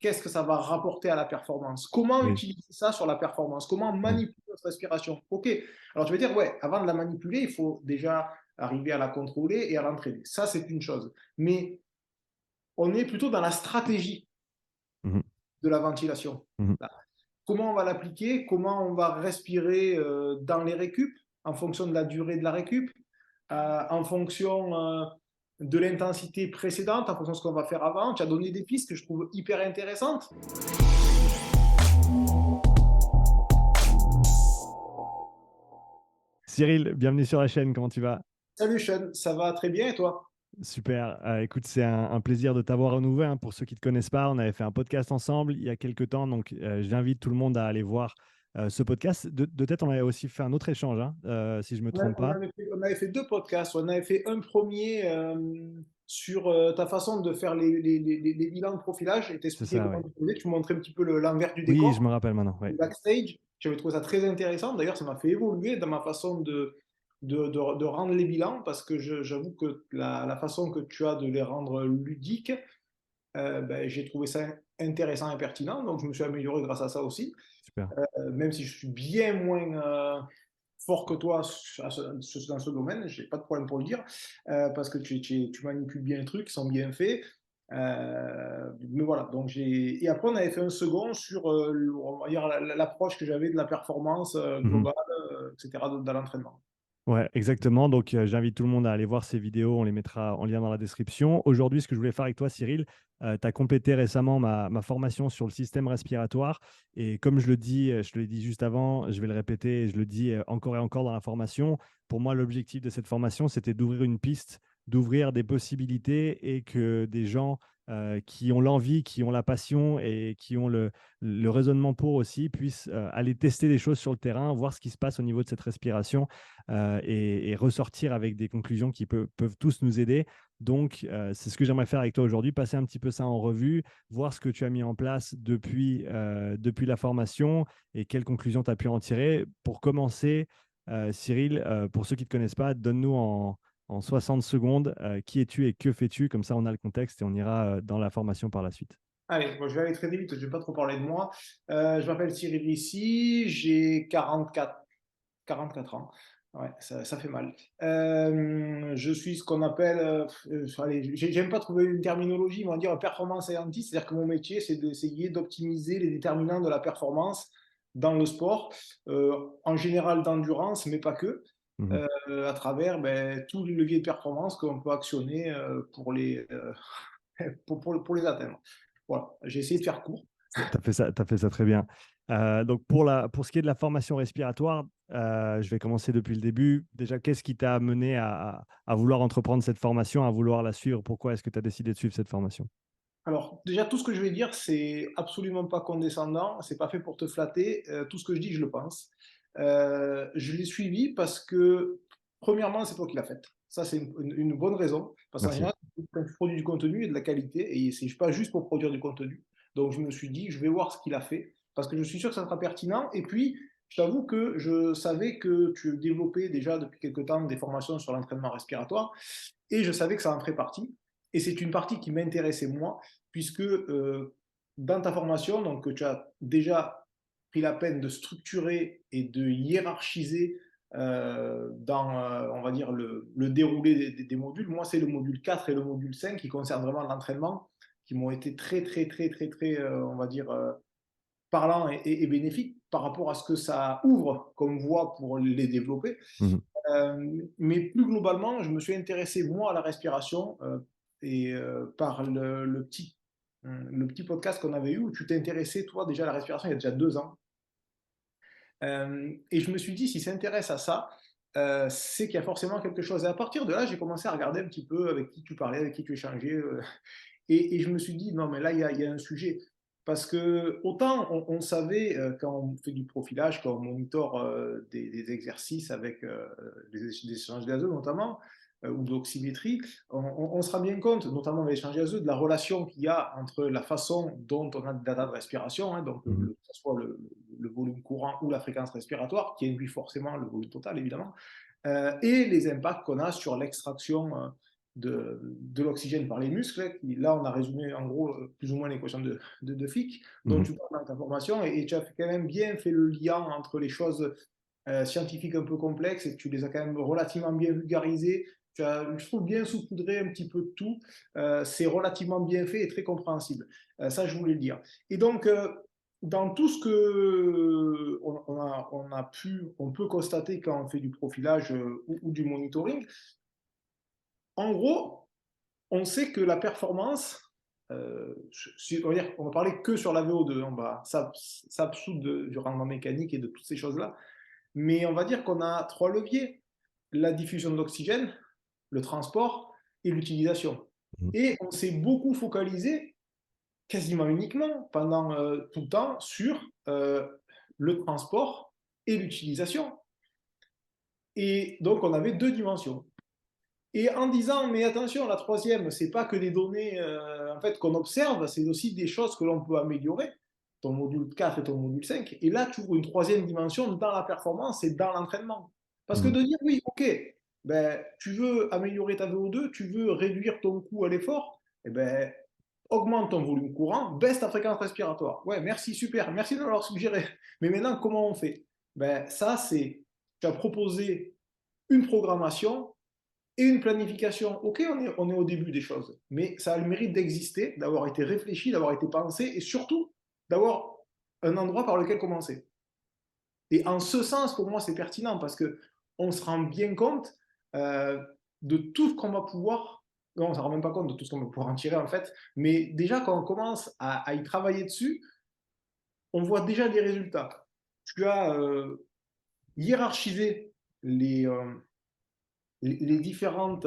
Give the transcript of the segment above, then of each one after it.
qu'est-ce que ça va rapporter à la performance? Comment Oui. utiliser ça sur la performance? Comment Mmh. manipuler notre respiration? OK. Alors tu vas dire, ouais, avant de la manipuler, il faut déjà arriver à la contrôler et à l'entraîner. Ça, c'est une chose. Mais on est plutôt dans la stratégie Mmh mh. de la ventilation. Mmh. Là. Comment on va l'appliquer? Comment on va respirer dans les récup, en fonction de la durée de la récup, en fonction de l'intensité précédente, en fonction de ce qu'on va faire avant. Tu as donné des pistes que je trouve hyper intéressantes. Cyril, bienvenue sur la chaîne, comment tu vas? Salut Sean, ça va très bien et toi? Super. Écoute, c'est un plaisir de t'avoir renouvelé, hein. Pour ceux qui ne te connaissent pas, on avait fait un podcast ensemble il y a quelques temps, donc j'invite tout le monde à aller voir ce podcast. De tête, on avait aussi fait un autre échange, hein, si je ne me trompe pas. On avait fait deux podcasts. On avait fait un premier sur ta façon de faire les bilans de profilage et C'est t'expliquer ça, comment oui. tu faisais. Tu montrais un petit peu l'envers du Oui, je décor, me rappelle maintenant, le ouais. backstage. J'avais trouvé ça très intéressant. D'ailleurs, ça m'a fait évoluer dans ma façon de rendre les bilans parce que j'avoue que la façon que tu as de les rendre ludiques, ben, j'ai trouvé ça intéressant et pertinent. Donc, je me suis amélioré grâce à ça aussi. Super. Même si je suis bien moins fort que toi dans ce domaine, j'ai pas de problème pour le dire, parce que tu manipules bien les trucs, ils sont bien faits. Mais voilà, donc et après on avait fait un second sur on va dire l'approche que j'avais de la performance Mmh. globale, etc. dans l'entraînement. Ouais, exactement. Donc, j'invite tout le monde à aller voir ces vidéos. On les mettra en lien dans la description. Aujourd'hui, ce que je voulais faire avec toi, Cyril, tu as complété récemment ma formation sur le système respiratoire. Et comme je le dis, je te l'ai dit juste avant, je vais le répéter et je le dis encore et encore dans la formation. Pour moi, l'objectif de cette formation, c'était d'ouvrir une piste, d'ouvrir des possibilités et que des gens qui ont l'envie, qui ont la passion et qui ont le raisonnement pour aussi puissent aller tester des choses sur le terrain, voir ce qui se passe au niveau de cette respiration et ressortir avec des conclusions qui peuvent tous nous aider. Donc, c'est ce que j'aimerais faire avec toi aujourd'hui, passer un petit peu ça en revue, voir ce que tu as mis en place depuis la formation et quelles conclusions tu as pu en tirer. Pour commencer, Cyril, pour ceux qui ne te connaissent pas, donne-nous en 60 secondes qui es-tu et que fais-tu. Comme ça, on a le contexte et on ira dans la formation par la suite. Allez, bon, je vais aller très vite, je ne vais pas trop parler de moi. Je m'appelle Cyril Rissy, j'ai 44 ans. Ouais, ça fait mal. Je suis ce qu'on appelle, allez, j'aime pas trouver une terminologie, mais on va dire performance scientist, c'est-à-dire que mon métier, c'est d'essayer d'optimiser les déterminants de la performance dans le sport, en général d'endurance, mais pas que, Mhm. à travers ben, tous les leviers de performance qu'on peut actionner pour les atteindre. Voilà, j'ai essayé de faire court. Tu as fait ça, tu fait ça très bien. Donc, pour ce qui est de la formation respiratoire, je vais commencer depuis le début. Déjà, qu'est-ce qui t'a amené à vouloir entreprendre cette formation, à vouloir la suivre? Pourquoi est-ce que tu as décidé de suivre cette formation? Alors, déjà, tout ce que je vais dire, c'est absolument pas condescendant, c'est pas fait pour te flatter. Tout ce que je dis, je le pense. Je l'ai suivi parce que, premièrement, c'est toi qui l'as fait. Ça, c'est une bonne raison. Parce qu'en Merci. général, quand tu produis du contenu, il y a de la qualité et c'est pas juste pour produire du contenu. Donc, je me suis dit, je vais voir ce qu'il a fait parce que je suis sûr que ça sera pertinent. Et puis, je t'avoue que je savais que tu développais déjà depuis quelque temps des formations sur l'entraînement respiratoire et je savais que ça en ferait partie. Et c'est une partie qui m'intéressait moi, puisque dans ta formation, donc, tu as déjà pris la peine de structurer et de hiérarchiser dans, on va dire, le déroulé des modules. Moi, c'est le module 4 et le module 5 qui concernent vraiment l'entraînement, qui m'ont été très, très, très, très, très, on va dire, parlants et bénéfiques par rapport à ce que ça ouvre comme voie pour les développer. Mhm. Mais plus globalement, je me suis intéressé, moi, à la respiration par le petit podcast qu'on avait eu où tu t'es intéressé, toi, déjà à la respiration il y a déjà 2 ans. Et je me suis dit, s'il s'intéresse à ça, c'est qu'il y a forcément quelque chose. Et à partir de là, j'ai commencé à regarder un petit peu avec qui tu parlais, avec qui tu échangeais. Et je me suis dit, non, mais là, il y a un sujet. Parce que autant on savait, quand on fait du profilage, quand on monitore des exercices avec des échanges gazeux notamment, ou de l'oxymétrie, on se rend bien compte, notamment avec l'échange gazeux, de la relation qu'il y a entre la façon dont on a des data de respiration, hein, donc Mhm. que ce soit le volume courant ou la fréquence respiratoire, qui induit forcément le volume total, évidemment, et les impacts qu'on a sur l'extraction de l'oxygène par les muscles. Là, on a résumé en gros plus ou moins l'équation de Fick, dont Mhm. tu parles dans ta formation, et tu as quand même bien fait le lien entre les choses scientifiques un peu complexes, et tu les as quand même relativement bien vulgarisées. Tu as, je trouve, bien saupoudré un petit peu de tout. C'est relativement bien fait et très compréhensible. Ça, je voulais le dire. Et donc, dans tout ce que on peut constater quand on fait du profilage ou du monitoring, en gros, on sait que la performance, on va parler que sur la VO2, ça absout du rendement mécanique et de toutes ces choses-là, mais on va dire qu'on a trois leviers: la diffusion d'oxygène, le transport et l'utilisation. Mhm. Et on s'est beaucoup focalisé, quasiment uniquement, pendant tout le temps, sur le transport et l'utilisation. Et donc, on avait deux dimensions. Et en disant, mais attention, la troisième, c'est pas que des données en fait, qu'on observe, c'est aussi des choses que l'on peut améliorer, ton module 4 et ton module 5. Et là, tu ouvres une troisième dimension dans la performance et dans l'entraînement. Parce que Mhm. de dire, oui, ok, ben, tu veux améliorer ta VO2, tu veux réduire ton coût à l'effort, eh ben, augmente ton volume courant, baisse ta fréquence respiratoire. Ouais, merci, super, merci de l'avoir suggéré. Mais maintenant, comment on fait? Ben, ça, c'est, tu as proposé une programmation et une planification. Ok, on est au début des choses, mais ça a le mérite d'exister, d'avoir été réfléchi, d'avoir été pensé, et surtout d'avoir un endroit par lequel commencer. Et en ce sens, pour moi, c'est pertinent parce que on se rend bien compte de tout ce qu'on va pouvoir. Non, on ne se rend même pas compte de tout ce qu'on va pouvoir en tirer en fait. Mais déjà, quand on commence à y travailler dessus, on voit déjà des résultats. Tu as hiérarchisé les, les différentes,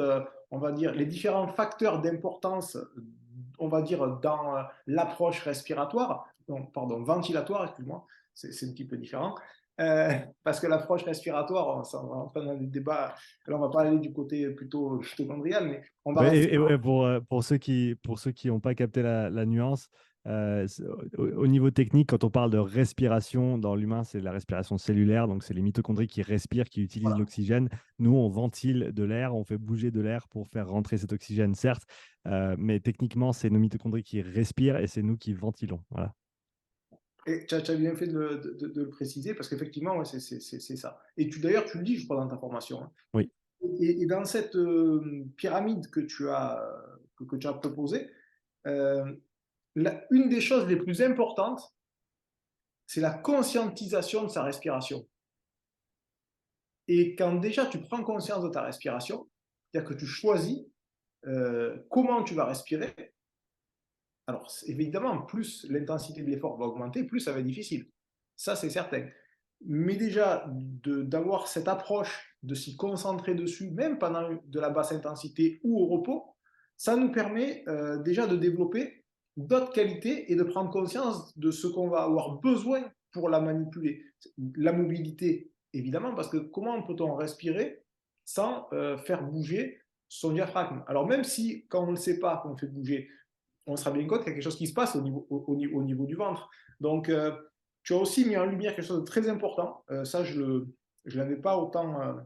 on va dire, les différents facteurs d'importance, on va dire, dans l'approche respiratoire, donc, pardon, ventilatoire, excuse-moi, c'est un petit peu différent, parce que l'approche respiratoire, on va entrer dans des débats, alors on va pas aller du côté plutôt mitochondrial, mais on va Ouais, rester. ouais, pour ceux qui n'ont pas capté la nuance, au niveau technique, quand on parle de respiration dans l'humain, c'est la respiration cellulaire, donc c'est les mitochondries qui respirent, qui utilisent Voilà. l'oxygène. Nous, on ventile de l'air, on fait bouger de l'air pour faire rentrer cet oxygène, certes, mais techniquement, c'est nos mitochondries qui respirent et c'est nous qui ventilons. Voilà. Et tu as bien fait de le préciser, parce qu'effectivement, ouais, c'est ça. Et d'ailleurs, tu le dis, je crois, dans ta formation, hein. Oui. Et dans cette pyramide que tu as proposée, euh, une des choses les plus importantes, c'est la conscientisation de sa respiration. Et quand déjà tu prends conscience de ta respiration, c'est-à-dire que tu choisis comment tu vas respirer, alors évidemment, plus l'intensité de l'effort va augmenter, plus ça va être difficile. Ça, c'est certain. Mais déjà, d'avoir cette approche, de s'y concentrer dessus, même pendant de la basse intensité ou au repos, ça nous permet déjà de développer d'autres qualités et de prendre conscience de ce qu'on va avoir besoin pour la manipuler. La mobilité, évidemment, parce que comment peut-on respirer sans faire bouger son diaphragme? Alors même si, quand on ne le sait pas, qu'on fait bouger, on sera bien compte qu'il y a quelque chose qui se passe au niveau du ventre. Donc, tu as aussi mis en lumière quelque chose de très important. Ça, je n'avais pas autant,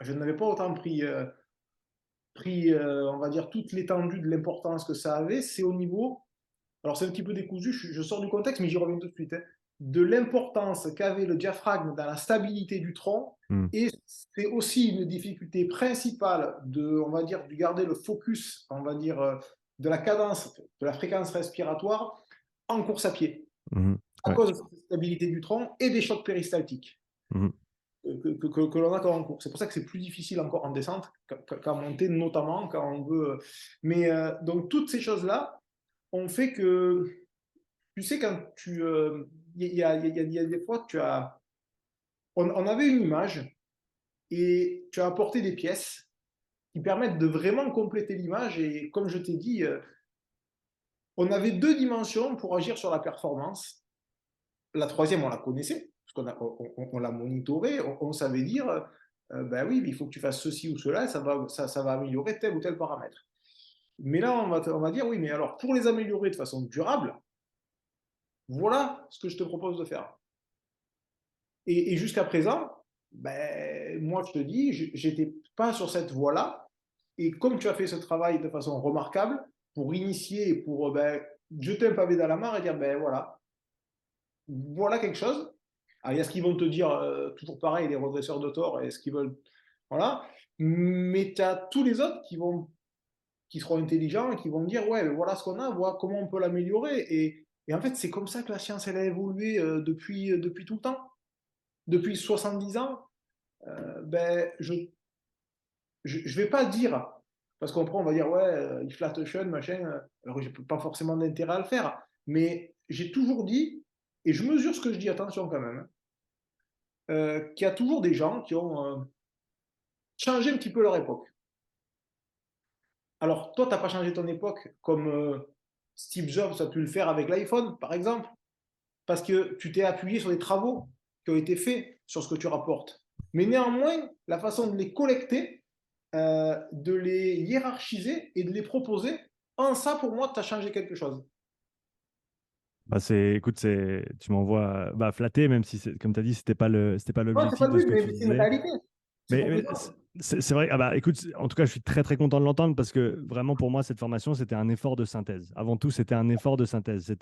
je n'avais pas autant pris on va dire, toute l'étendue de l'importance que ça avait. C'est au niveau, alors c'est un petit peu décousu, je sors du contexte, mais j'y reviens tout de suite, hein, de l'importance qu'avait le diaphragme dans la stabilité du tronc. Mm. Et c'est aussi une difficulté principale on va dire, de garder le focus, on va dire, de la cadence, de la fréquence respiratoire en course à pied, Mhm. à Ouais. cause de cette stabilité du tronc et des chocs péristaltiques Mhm. que l'on a quand en course. C'est pour ça que c'est plus difficile encore en descente qu'en montée, notamment quand on veut. Mais donc toutes ces choses-là ont fait que, tu sais, quand tu... y a des fois, on avait une image et tu as apporté des pièces qui permettent de vraiment compléter l'image. Et comme je t'ai dit, on avait deux dimensions pour agir sur la performance. La troisième, on la connaissait, parce on l'a monitorée, on savait dire, ben oui, il faut que tu fasses ceci ou cela, ça va améliorer tel ou tel paramètre. Mais là, on va dire, oui, mais alors, pour les améliorer de façon durable, voilà ce que je te propose de faire. Jusqu'à présent, ben, moi, je te dis, j'étais pas sur cette voie-là, Et comme tu as fait ce travail de façon remarquable, pour initier et pour jeter un pavé dans la mare et dire, ben voilà, voilà quelque chose. Alors, il y a ce qu'ils vont te dire, toujours pareil, les redresseurs de tort, et ce qu'ils veulent. Voilà. Mais tu as tous les autres qui seront intelligents et qui vont dire, ouais, ben voilà ce qu'on a, voilà comment on peut l'améliorer. Et en fait, c'est comme ça que la science, elle a évolué depuis tout le temps. Depuis 70 ans, je vais pas dire, parce qu'après, on va dire, ouais, inflation, machin, alors je n'ai pas forcément d'intérêt à le faire. Mais j'ai toujours dit, et je mesure ce que je dis, attention quand même, hein, qu'il y a toujours des gens qui ont changé un petit peu leur époque. Alors, toi, tu n'as pas changé ton époque comme Steve Jobs a pu le faire avec l'iPhone, par exemple, parce que tu t'es appuyé sur des travaux qui ont été faits sur ce que tu rapportes. Mais néanmoins, la façon de les collecter, de les hiérarchiser et de les proposer, en ça, pour moi, tu as changé quelque chose. Bah, écoute, tu m'envoies flatter, même si, comme tu as dit, c'était pas Non, c'est pas l'objectif le de ce but, que mais tu c'est une disais. réalité. C'est pour que C'est vrai. Ah bah, écoute, en tout cas, je suis très très content de l'entendre parce que vraiment pour moi, cette formation, c'était un effort de synthèse. Avant tout, c'était un effort de synthèse.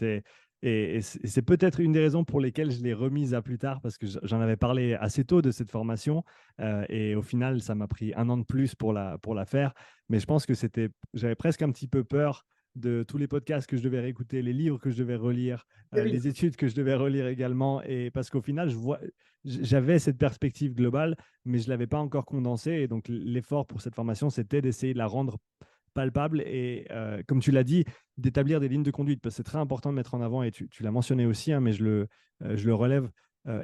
Et c'est peut-être une des raisons pour lesquelles je l'ai remise à plus tard parce que j'en avais parlé assez tôt de cette formation. Et au final, ça m'a pris 1 an de plus pour la faire. Mais je pense que j'avais presque un petit peu peur de tous les podcasts que je devais réécouter, les livres que je devais relire, terrible. les études que je devais relire également. Et parce qu'au final, j'avais cette perspective globale, mais je ne l'avais pas encore condensée. Et donc, l'effort pour cette formation, c'était d'essayer de la rendre palpable et, comme tu l'as dit, d'établir des lignes de conduite. Parce que c'est très important de mettre en avant, et tu l'as mentionné aussi, hein, mais je le relève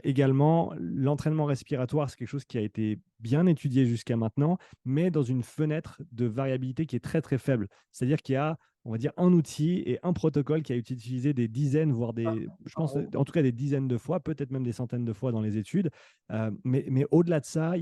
également. L'entraînement respiratoire, c'est quelque chose qui a été bien étudié jusqu'à maintenant, mais dans une fenêtre de variabilité qui est très, très faible. C'est-à-dire qu'il y a, on va dire, un outil et un protocole qui a été utilisé des dizaines, voire je pense, en tout cas des dizaines de fois, peut-être même des centaines de fois dans les études. Mais au-delà de ça,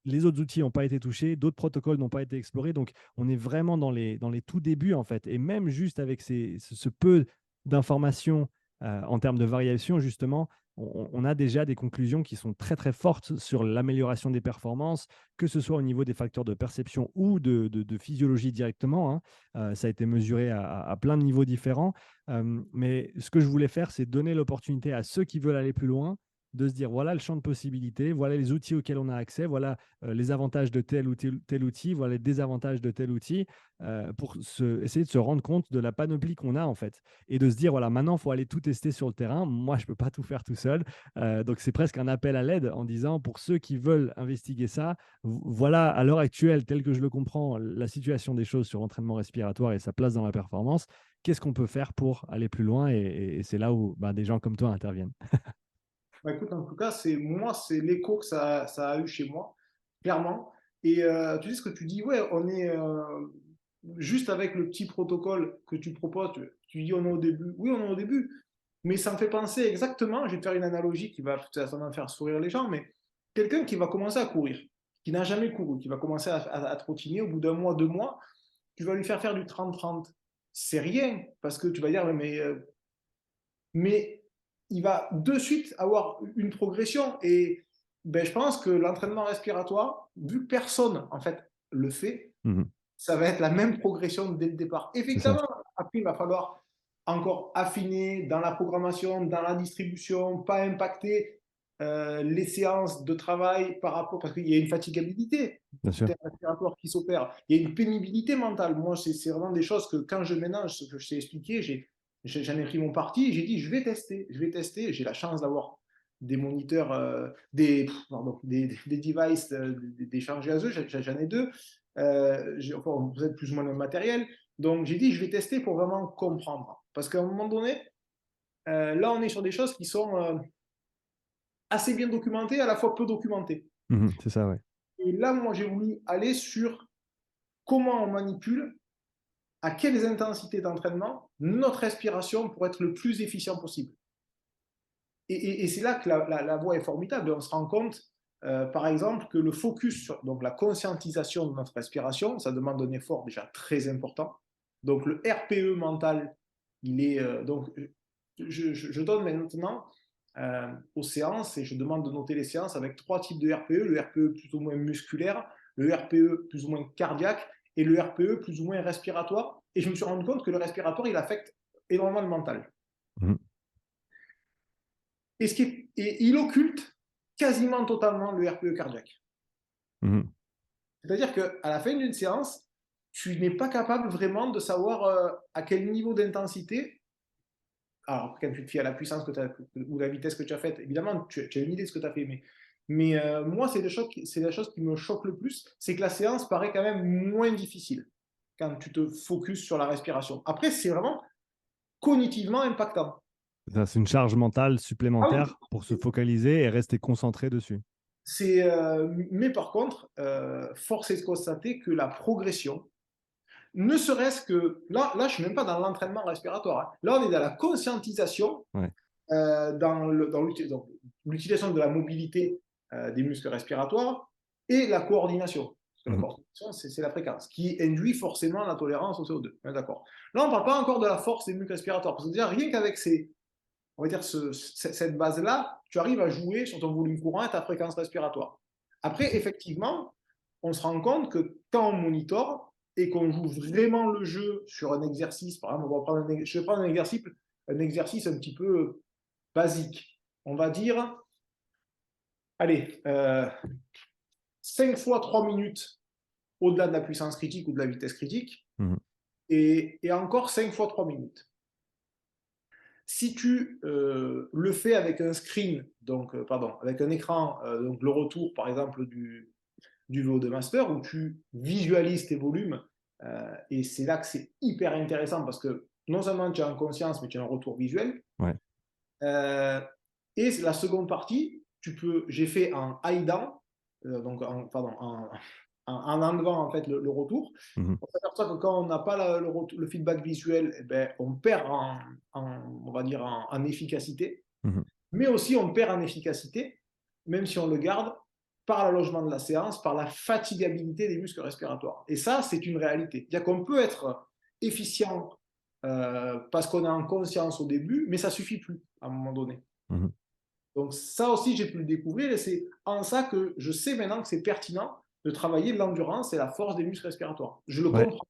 les autres outils n'ont pas été touchés, d'autres protocoles n'ont pas été explorés. Donc, on est vraiment dans les tout débuts, en fait. Et même juste avec ce peu d'informations en termes de variation, justement, on a déjà des conclusions qui sont très, très fortes sur l'amélioration des performances, que ce soit au niveau des facteurs de perception ou de physiologie directement, hein. Ça a été mesuré à plein de niveaux différents. Mais ce que je voulais faire, c'est donner l'opportunité à ceux qui veulent aller plus loin de se dire, voilà le champ de possibilités, voilà les outils auxquels on a accès, voilà les avantages de tel ou tel outil, voilà les désavantages de tel outil, pour essayer de se rendre compte de la panoplie qu'on a, en fait, et de se dire, voilà, maintenant, il faut aller tout tester sur le terrain. Moi, je ne peux pas tout faire tout seul. Donc, c'est presque un appel à l'aide en disant, pour ceux qui veulent investiguer ça, voilà, à l'heure actuelle, telle que je le comprends, la situation des choses sur l'entraînement respiratoire et sa place dans la performance. Qu'est-ce qu'on peut faire pour aller plus loin? Et c'est là où des gens comme toi interviennent. Bah, écoute, en tout cas, c'est l'écho que ça a eu chez moi, clairement. Et tu sais ce que tu dis, ouais, on est juste avec le petit protocole que tu proposes, tu dis on est au début. Oui, on est au début, mais ça me fait penser exactement, je vais te faire une analogie qui va certainement faire sourire les gens, mais quelqu'un qui va commencer à courir, qui n'a jamais couru, qui va commencer à trottiner, au bout d'un mois, 2 mois, tu vas lui faire du 30-30. C'est rien, parce que tu vas dire, mais il va de suite avoir une progression. Et je pense que l'entraînement respiratoire, vu que personne en fait le fait, Mhm. ça va être la même progression dès le départ. C'est ça. Effectivement, après, il va falloir encore affiner dans la programmation, dans la distribution, pas impacter les séances de travail par rapport, parce qu'il y a une fatigabilité Bien sûr. respiratoire qui s'opère, il y a une pénibilité mentale. Moi, c'est vraiment des choses que quand je ménage, ce que je t'ai expliqué, j'en ai pris mon parti, j'ai dit, je vais tester, j'ai la chance d'avoir des moniteurs, des devices d'échange gazeux, j'en ai deux, enfin, vous êtes plus ou moins le matériel, donc j'ai dit, je vais tester pour vraiment comprendre. Parce qu'à un moment donné, là, on est sur des choses qui sont assez bien documentées, à la fois peu documentées. Mhm. C'est ça, ouais. Et là, moi, j'ai voulu aller sur comment on manipule, à quelles intensités d'entraînement, notre respiration pour être le plus efficient possible. Et c'est là que la voie est formidable. On se rend compte, par exemple, que le focus sur donc, la conscientisation de notre respiration, ça demande un effort déjà très important. Donc le RPE mental, il est donc je donne maintenant aux séances et je demande de noter les séances avec 3 types de RPE, le RPE plus ou moins musculaire, le RPE plus ou moins cardiaque et le RPE plus ou moins respiratoire. Et je me suis rendu compte que le respiratoire, il affecte énormément le mental. Mhm. Et il occulte quasiment totalement le RPE cardiaque. Mhm. C'est-à-dire qu'à la fin d'une séance, tu n'es pas capable vraiment de savoir à quel niveau d'intensité. Alors, quand tu te fies à la puissance que tu as, ou la vitesse que tu as faite, évidemment, tu as une idée de ce que tu as fait. Mais moi, c'est la chose qui me choque le plus, c'est que la séance paraît quand même moins difficile quand tu te focuses sur la respiration. Après, c'est vraiment cognitivement impactant. C'est une charge mentale Ah oui, supplémentaire pour se focaliser et rester concentré dessus. mais par contre, force est de constater que la progression, ne serait-ce que, là je ne suis même pas dans l'entraînement respiratoire, hein. Là, on est dans la conscientisation, Ouais. dans l'utilisation de la mobilité des muscles respiratoires et la coordination. Parce que la Mhm. coordination, c'est la fréquence, qui induit forcément la tolérance au CO2. D'accord. Là, on ne parle pas encore de la force des muscles respiratoires, parce que déjà, rien qu'avec on va dire cette base-là, tu arrives à jouer sur ton volume courant et ta fréquence respiratoire. Après, effectivement, on se rend compte que quand on monitore et qu'on joue vraiment le jeu sur un exercice, par exemple, je vais prendre un exercice un petit peu basique. On va dire, allez, 5 fois 3 minutes au-delà de la puissance critique ou de la vitesse critique, Mhm. et encore 5 fois 3 minutes. Si tu le fais avec un screen, donc, pardon, avec un écran, donc le retour par exemple du VO2 Master, où tu visualises tes volumes, et c'est là que c'est hyper intéressant parce que non seulement tu as en conscience, mais tu as un retour visuel. Ouais. Euh, et la seconde partie, j'ai fait en high down, donc en enlevant en fait le retour. Mhm. On s'aperçoit que quand on n'a pas le feedback visuel, eh ben, on perd on va dire en efficacité, Mhm. mais aussi on perd en efficacité, même si on le garde, par l'allongement de la séance, par la fatigabilité des muscles respiratoires. Et ça, c'est une réalité. C'est-à-dire qu'on peut être efficient parce qu'on est en conscience au début, mais ça ne suffit plus à un moment donné. Mhm. Donc ça aussi, j'ai pu le découvrir et c'est en ça que je sais maintenant que c'est pertinent de travailler l'endurance et la force des muscles respiratoires. Je le Ouais. comprends,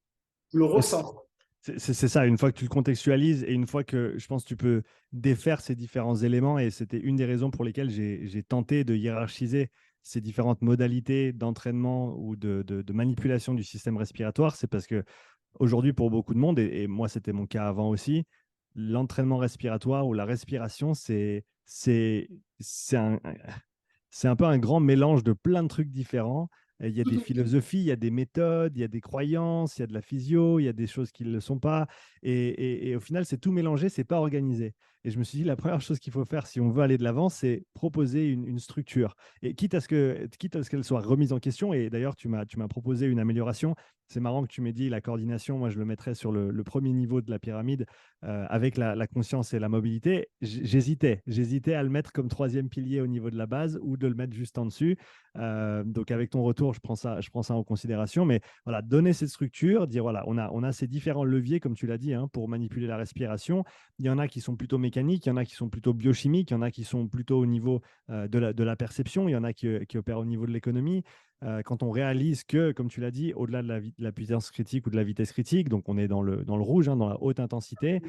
je le Ouais, ressens. c'est ça, une fois que tu le contextualises et une fois que je pense que tu peux défaire ces différents éléments, et c'était une des raisons pour lesquelles j'ai tenté de hiérarchiser ces différentes modalités d'entraînement ou de manipulation du système respiratoire, c'est parce que aujourd'hui, pour beaucoup de monde, et moi c'était mon cas avant aussi, l'entraînement respiratoire ou la respiration, c'est c'est un peu un grand mélange de plein de trucs différents. Il y a des philosophies, il y a des méthodes, il y a des croyances, il y a de la physio, il y a des choses qui ne le sont pas. Et au final, c'est tout mélangé, c'est pas organisé. Et je me suis dit, la première chose qu'il faut faire si on veut aller de l'avant, c'est proposer une structure. Et quitte à ce qu'elle soit remise en question, et d'ailleurs, tu m'as proposé une amélioration. C'est marrant que tu m'aies dit la coordination, moi je le mettrais sur le premier niveau de la pyramide avec la conscience et la mobilité. J'hésitais à le mettre comme troisième pilier au niveau de la base ou de le mettre juste en dessus. Donc avec ton retour, je prends ça en considération. Mais voilà, donner cette structure, dire voilà, on a ces différents leviers, comme tu l'as dit, hein, pour manipuler la respiration. Il y en a qui sont plutôt mécaniques, il y en a qui sont plutôt biochimiques, il y en a qui sont plutôt au niveau de la perception, il y en a qui opèrent au niveau de l'économie. Quand on réalise que, comme tu l'as dit, au-delà de la puissance critique ou de la vitesse critique, donc on est dans le rouge, hein, dans la haute intensité,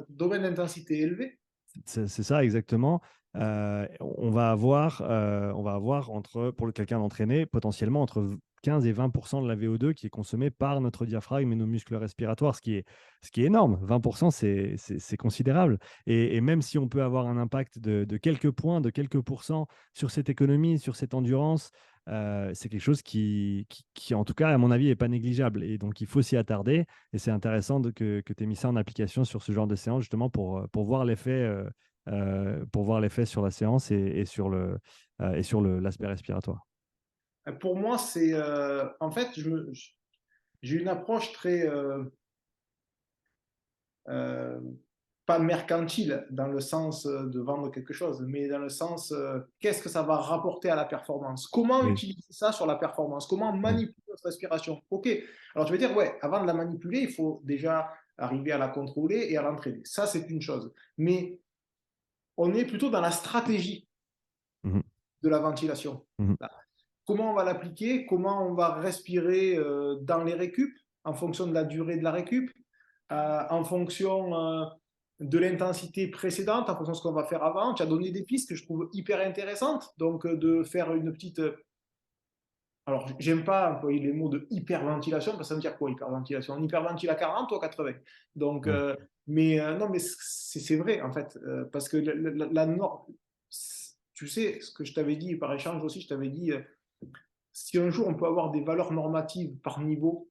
Domaine d'intensité élevé. c'est ça exactement. On va avoir pour quelqu'un d'entraîné, potentiellement entre 15 et 20% de la VO2 qui est consommée par notre diaphragme et nos muscles respiratoires, ce qui est énorme. 20%, c'est considérable. Et même si on peut avoir un impact de quelques points, de quelques pourcents sur cette économie, sur cette endurance, c'est quelque chose qui, en tout cas, à mon avis, n'est pas négligeable. Et donc, il faut s'y attarder. Et c'est intéressant que tu aies mis ça en application sur ce genre de séance, justement, pour voir l'effet sur la séance et sur l'aspect respiratoire. Pour moi, en fait, j'ai une approche très euh, pas mercantile dans le sens de vendre quelque chose, mais dans le sens qu'est-ce que ça va rapporter à la performance? Comment Oui. utiliser ça sur la performance? Comment Mm. manipuler notre respiration? Ok. Alors tu vas dire, ouais, avant de la manipuler, il faut déjà arriver à la contrôler et à l'entraîner. Ça, c'est une chose. Mais on est plutôt dans la stratégie Mhm. de la ventilation. Mhm. comment on va l'appliquer, comment on va respirer dans les récup, en fonction de la durée de la récup, en fonction de l'intensité précédente, en fonction de ce qu'on va faire avant. Tu as donné des pistes que je trouve hyper intéressantes. Donc, de faire une petite. Alors, j'aime pas employer les mots de hyperventilation, parce que ça veut dire quoi, hyperventilation? On hyperventile à 40 ou à 80. Donc, Ouais. non, mais c'est vrai, en fait, parce que la norme, tu sais, ce que je t'avais dit par échange aussi, je t'avais dit, si un jour on peut avoir des valeurs normatives par niveau,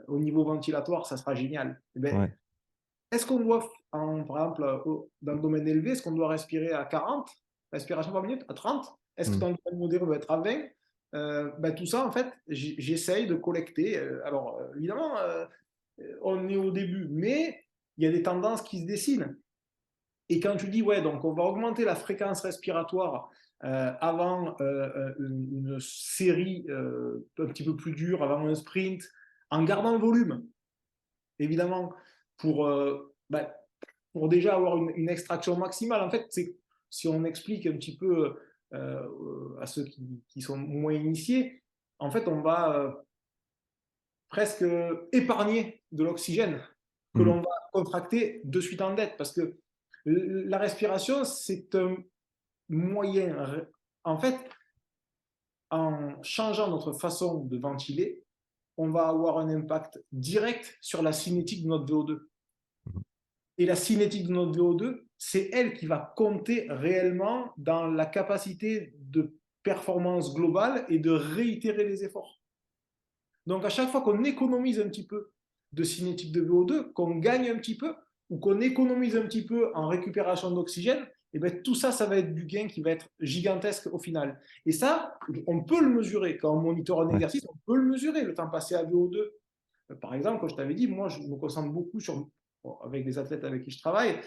au niveau ventilatoire, ça sera génial. Eh ben, Ouais. est-ce qu'on doit, par exemple, dans le domaine élevé, est-ce qu'on doit respirer à 40 respirations par minute, à 30? Est-ce que Mm. dans le domaine modéré, on doit être à 20? Ben, tout ça, en fait, j'essaye de collecter. Alors, évidemment, on est au début, mais il y a des tendances qui se dessinent. Et quand tu dis, ouais, donc on va augmenter la fréquence respiratoire avant une série un petit peu plus dure, avant un sprint, en gardant le volume, évidemment, pour, bah, pour déjà avoir une extraction maximale. En fait, c'est, si on explique un petit peu à ceux qui sont moins initiés, en fait, on va presque épargner de l'oxygène que Mm. l'on va contracter de suite en dette. Parce que la respiration, c'est un moyen, en fait, en changeant notre façon de ventiler, on va avoir un impact direct sur la cinétique de notre VO2. Mm. Et la cinétique de notre VO2, c'est elle qui va compter réellement dans la capacité de performance globale et de réitérer les efforts. Donc, à chaque fois qu'on économise un petit peu de cinétique de VO2, qu'on gagne un petit peu, ou qu'on économise un petit peu en récupération d'oxygène, et bien, tout ça, ça va être du gain qui va être gigantesque au final. Et ça, on peut le mesurer. Quand on monitore un Ouais. exercice, on peut le mesurer, le temps passé à VO2. Par exemple, comme je t'avais dit, moi, je me concentre beaucoup sur, avec des athlètes avec qui je travaille,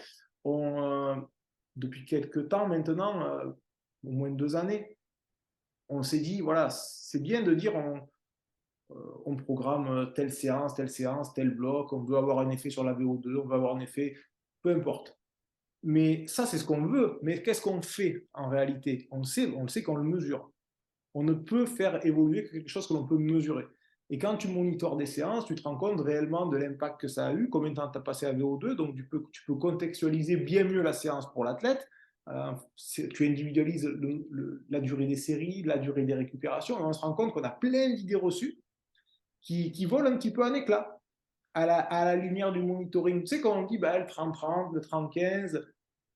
depuis quelques temps maintenant, au moins 2 années, on s'est dit, voilà, c'est bien de dire, on programme telle séance, tel bloc, on veut avoir un effet sur la VO2, on veut avoir un effet, peu importe. Mais ça, c'est ce qu'on veut. Mais qu'est-ce qu'on fait en réalité? On le sait qu'on le mesure. On ne peut faire évoluer que quelque chose que l'on peut mesurer. Et quand tu monitores des séances, tu te rends compte réellement de l'impact que ça a eu, combien de temps tu as passé à VO2, donc tu peux contextualiser bien mieux la séance pour l'athlète. Tu individualises la durée des séries, la durée des récupérations, et on se rend compte qu'on a plein d'idées reçues qui volent un petit peu en éclat à la lumière du monitoring. Tu sais, quand on dit ben, le 30-30, le 30-15,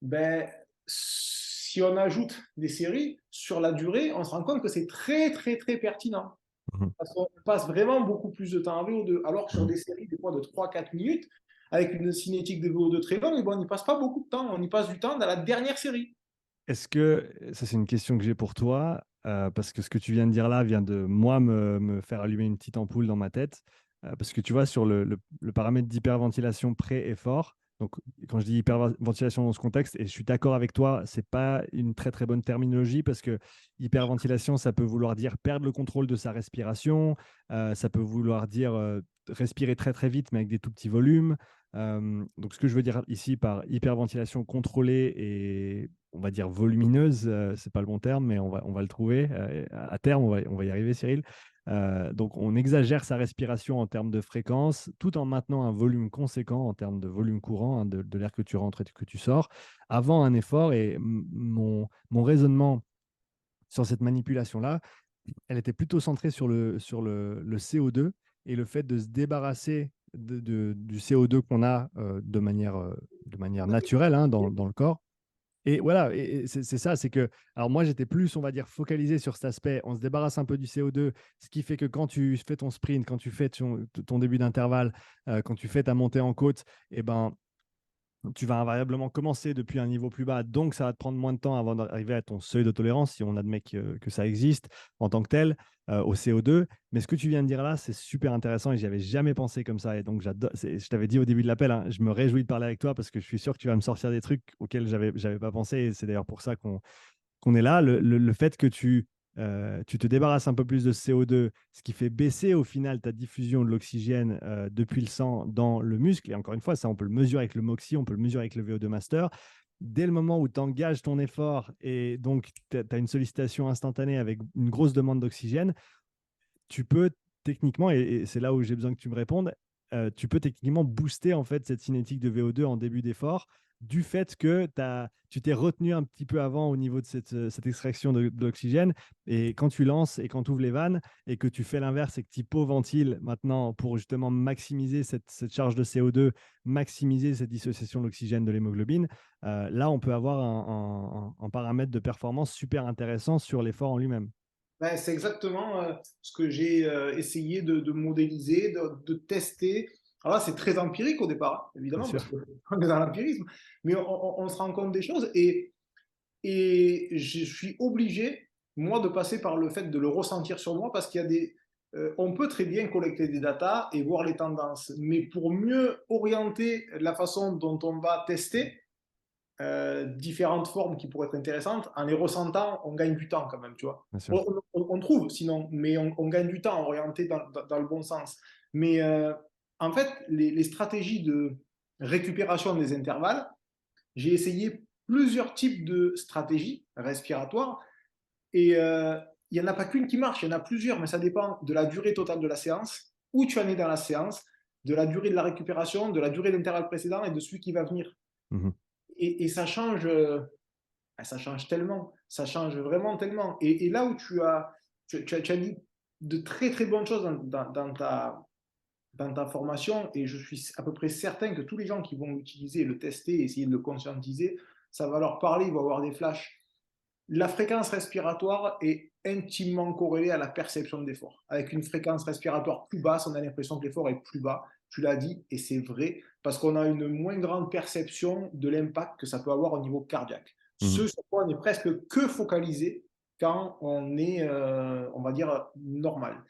ben, si on ajoute des séries sur la durée, on se rend compte que c'est très, très, très pertinent. Mhm. Parce qu'on passe vraiment beaucoup plus de temps en VO2. Alors que sur Mhm. des séries, des fois de 3-4 minutes, avec une cinétique de VO2 très longue, on n'y passe pas beaucoup de temps. On y passe du temps dans la dernière série. Est-ce que, ça c'est une question que j'ai pour toi, parce que ce que tu viens de dire là vient de moi me faire allumer une petite ampoule dans ma tête, parce que tu vois, sur le paramètre d'hyperventilation pré-effort, donc quand je dis hyperventilation dans ce contexte, et je suis d'accord avec toi, c'est pas une très très bonne terminologie, parce que hyperventilation, ça peut vouloir dire perdre le contrôle de sa respiration, ça peut vouloir dire respirer très très vite mais avec des tout petits volumes. Donc, ce que je veux dire ici par hyperventilation contrôlée et on va dire volumineuse, c'est pas le bon terme, mais on va le trouver. À terme, on va y arriver, Cyril. Donc, on exagère sa respiration en termes de fréquence, tout en maintenant un volume conséquent en termes de volume courant, hein, de l'air que tu rentres et que tu sors, avant un effort. Et mon raisonnement sur cette manipulation-là, elle était plutôt centrée sur le CO2 et le fait de se débarrasser du CO2 qu'on a de manière naturelle, hein, dans le corps. Et voilà, et c'est ça, c'est que, alors moi j'étais plus, on va dire, focalisé sur cet aspect, on se débarrasse un peu du CO2, ce qui fait que quand tu fais ton sprint, quand tu fais ton début d'intervalle, quand tu fais ta montée en côte, eh ben, tu vas invariablement commencer depuis un niveau plus bas, donc ça va te prendre moins de temps avant d'arriver à ton seuil de tolérance, si on admet que ça existe en tant que tel, au CO2. Mais ce que tu viens de dire là, c'est super intéressant et j'y avais jamais pensé comme ça. Et donc, je t'avais dit au début de l'appel, hein, je me réjouis de parler avec toi parce que je suis sûr que tu vas me sortir des trucs auxquels j'avais pas pensé. Et c'est d'ailleurs pour ça qu'on est là. Le fait que tu te débarrasses un peu plus de CO2, ce qui fait baisser au final ta diffusion de l'oxygène depuis le sang dans le muscle. Et encore une fois, ça, on peut le mesurer avec le MOXIE, on peut le mesurer avec le VO2 master. dès le moment où tu engages ton effort et donc tu as une sollicitation instantanée avec une grosse demande d'oxygène, tu peux techniquement, et c'est là où j'ai besoin que tu me répondes, tu peux techniquement booster en fait cette cinétique de VO2 en début d'effort du fait que tu t'es retenu un petit peu avant au niveau de cette extraction de l'oxygène. Et quand tu lances et quand tu ouvres les vannes et que tu fais l'inverse et que tu hypoventiles maintenant pour justement maximiser cette charge de CO2, maximiser cette dissociation de l'oxygène de l'hémoglobine, là, on peut avoir un paramètre de performance super intéressant sur l'effort en lui-même. Ben, c'est exactement ce que j'ai essayé de modéliser, de tester. Alors là, c'est très empirique au départ, hein, Bien évidemment, parce sûr. qu'on est dans l'empirisme, mais on se rend compte des choses et je suis obligé, moi, de passer par le fait de le ressentir sur moi parce qu'il y a on peut très bien collecter des datas et voir les tendances, mais pour mieux orienter la façon dont on va tester, différentes formes qui pourraient être intéressantes. En les ressentant, on gagne du temps quand même, tu vois. Bien sûr. On trouve sinon, mais on gagne du temps orienté dans le bon sens. Mais en fait, les stratégies de récupération des intervalles, j'ai essayé plusieurs types de stratégies respiratoires et il n'y en a pas qu'une qui marche, il y en a plusieurs, mais ça dépend de la durée totale de la séance, où tu en es dans la séance, de la durée de la récupération, de la durée de l'intervalle précédent et de celui qui va venir. Mhm. Et ça change tellement, ça change vraiment tellement. Et là où tu as dit de très très bonnes choses dans ta formation, et je suis à peu près certain que tous les gens qui vont l'utiliser, le tester, essayer de le conscientiser, ça va leur parler, ils vont avoir des flashs. La fréquence respiratoire est intimement corrélée à la perception de l'effort. Avec une fréquence respiratoire plus basse, on a l'impression que l'effort est plus bas. Tu l'as dit, et c'est vrai, parce qu'on a une moins grande perception de l'impact que ça peut avoir au niveau cardiaque. Mhm. Ce sur quoi on est presque que focalisé quand on est, on va dire, normal.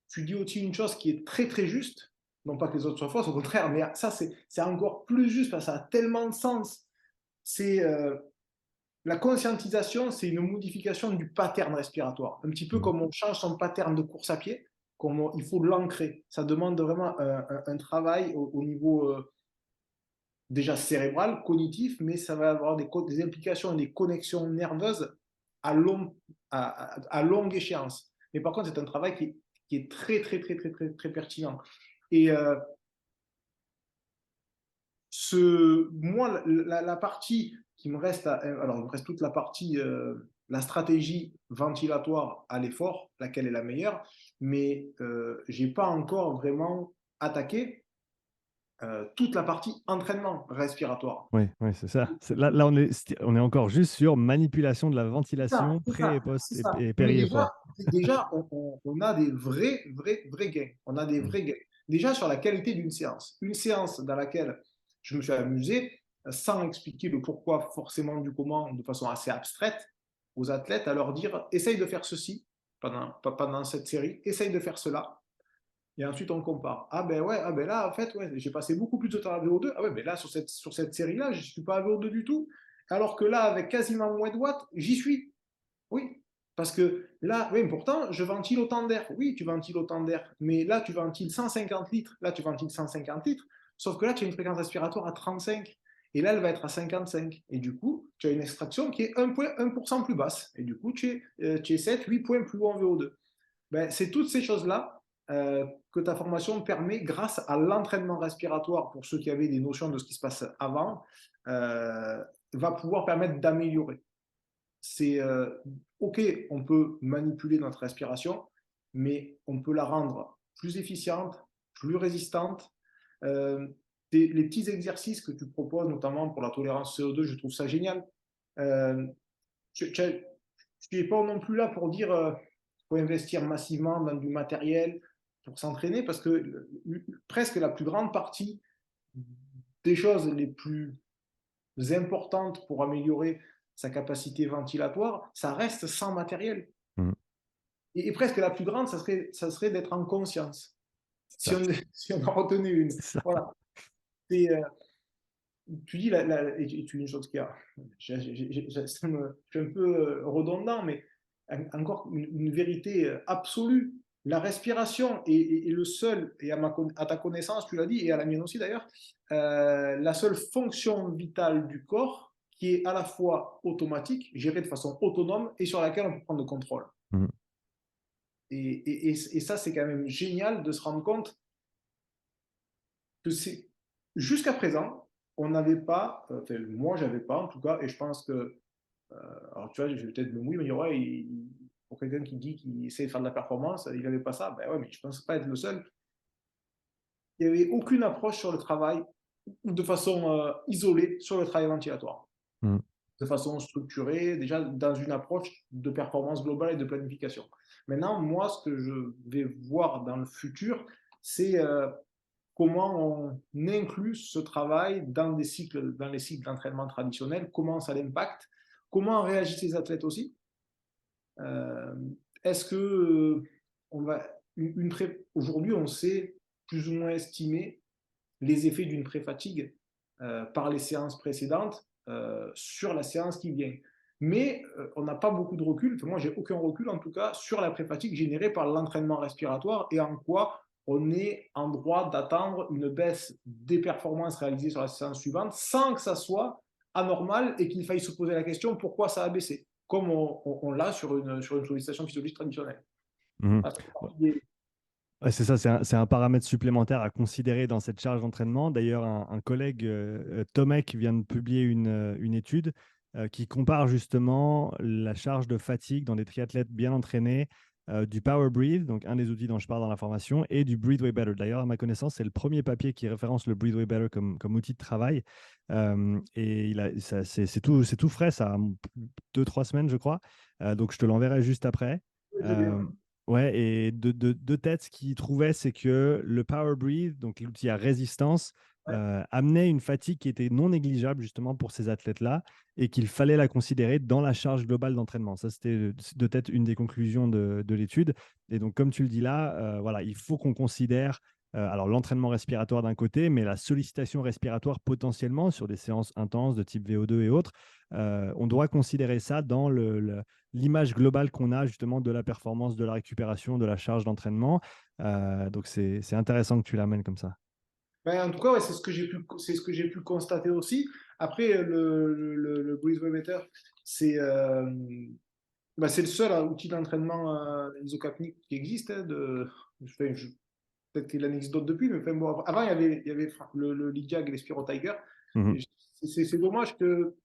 Tu dis aussi une chose qui est très très juste, non pas que les autres soient fausses, au contraire, mais ça c'est encore plus juste parce que ça a tellement de sens. C'est la conscientisation, c'est une modification du pattern respiratoire. Un petit peu Mhm. comme on change son pattern de course à pied, il faut l'ancrer. Ça demande vraiment un travail au niveau déjà cérébral, cognitif, mais ça va avoir des implications et des connexions nerveuses à, long, à longue échéance. Mais par contre, c'est un travail qui est très, très, très, très, très, très pertinent. Et moi, la partie qui me reste, alors il me reste toute la partie, la stratégie ventilatoire à l'effort, laquelle est la meilleure, mais je n'ai pas encore vraiment attaqué toute la partie entraînement respiratoire. Oui, oui, c'est ça. Là, on est encore juste sur manipulation de la ventilation C'est pré ça, et post c'est ça. et Mais péri-effort. déjà on a des vrais gains. On a des Mhm. vrais gains. Déjà sur la qualité d'une séance. Une séance dans laquelle je me suis amusé, sans expliquer le pourquoi forcément du comment de façon assez abstraite aux athlètes, à leur dire essaye de faire ceci pendant cette série, essaye de faire cela. Et ensuite, on compare. Ah ben ouais, ah ben là, en fait, ouais, j'ai passé beaucoup plus de temps à VO2. Ah ouais, mais là, sur cette série-là, je ne suis pas à VO2 du tout. Alors que là, avec quasiment moins de watts, j'y suis. Oui, parce que là, oui, pourtant, je ventile autant d'air. Oui, tu ventiles autant d'air, mais là, tu ventiles 150 litres. Là, tu ventiles 150 litres. Sauf que là, tu as une fréquence respiratoire à 35. Et là, elle va être à 55. Et du coup, tu as une extraction qui est 1% plus basse. Et du coup, tu es 7, 8 points plus haut en VO2. Ben, c'est toutes ces choses-là que ta formation permet, grâce à l'entraînement respiratoire, pour ceux qui avaient des notions de ce qui se passe avant, va pouvoir permettre d'améliorer. C'est OK, on peut manipuler notre respiration, mais on peut la rendre plus efficiente, plus résistante. Euh, les petits exercices que tu proposes, notamment pour la tolérance CO2, je trouve ça génial. Euh, tu n'es pas non plus là pour dire faut investir massivement dans du matériel pour s'entraîner, parce que presque la plus grande partie des choses les plus importantes pour améliorer sa capacité ventilatoire, ça reste sans matériel. Mhm. Et presque la plus grande, ça serait d'être en conscience. Ça, Si on en retenait une. c'est ça. Voilà. Et, tu dis, et tu dis une chose qui a. Je suis un peu redondant, mais encore une vérité absolue. La respiration est le seul, et à ta connaissance, tu l'as dit, et à la mienne aussi d'ailleurs, la seule fonction vitale du corps qui est à la fois automatique, gérée de façon autonome et sur laquelle on peut prendre le contrôle. Mhm. Et ça, c'est quand même génial de se rendre compte que c'est jusqu'à présent, on n'avait pas, enfin, moi, j'avais pas en tout cas, et je pense que, alors tu vois, je vais peut-être me mouiller, me dire, ouais, pour quelqu'un qui dit qu'il essaie de faire de la performance, il n'avait pas ça. Ben ouais, mais je pense pas être le seul. Il n'y avait aucune approche sur le travail ou de façon isolée sur le travail ventilatoire, Mhm. de façon structurée, déjà dans une approche de performance globale et de planification. Maintenant, moi, ce que je vais voir dans le futur, c'est comment on inclut ce travail dans les cycles d'entraînement traditionnels, comment ça l'impacte, comment réagissent les athlètes aussi. Euh, Est-ce que on va aujourd'hui on sait plus ou moins estimer les effets d'une pré-fatigue par les séances précédentes sur la séance qui vient. Mais on n'a pas beaucoup de recul, enfin, moi j'ai aucun recul en tout cas sur la pré-fatigue générée par l'entraînement respiratoire et en quoi on est en droit d'attendre une baisse des performances réalisées sur la séance suivante sans que ça soit anormal et qu'il faille se poser la question pourquoi ça a baissé, comme on l'a sur une sollicitation physiologique traditionnelle. Mhm. Parce que Ouais, c'est ça, c'est un paramètre supplémentaire à considérer dans cette charge d'entraînement. D'ailleurs, un collègue, Tomek, vient de publier une étude qui compare justement la charge de fatigue dans des triathlètes bien entraînés du Power Breathe, donc un des outils dont je parle dans la formation, et du Breathe Way Better. D'ailleurs, à ma connaissance, c'est le premier papier qui référence le Breathe Way Better comme outil de travail. Et c'est tout frais, ça a 2, 3 semaines, je crois. Donc, je te l'enverrai juste après. je vais, Euh, Ouais, et de tête, ce qu'il trouvait, c'est que le Power Breathe, donc l'outil à résistance, ouais. amenait une fatigue qui était non négligeable justement pour ces athlètes-là et qu'il fallait la considérer dans la charge globale d'entraînement. Ça, c'était de tête une des conclusions de l'étude. Et donc, comme tu le dis là, voilà, il faut qu'on considère alors l'entraînement respiratoire d'un côté, mais la sollicitation respiratoire potentiellement sur des séances intenses de type VO2 et autres. On doit considérer ça dans l'image globale qu'on a justement de la performance, de la récupération, de la charge d'entraînement. Donc c'est intéressant que tu l'amènes comme ça. Ben, en tout cas, ouais, c'est ce que j'ai pu constater aussi. Après, le Breathe Meter, c'est ben, c'est le seul outil d'entraînement isocapnique qui existe. Enfin, peut-être qu'il en existe d'autres depuis, mais enfin, bon, avant, il y avait le Lydiag et les Spiro Tiger. Mhm. Et c'est dommage que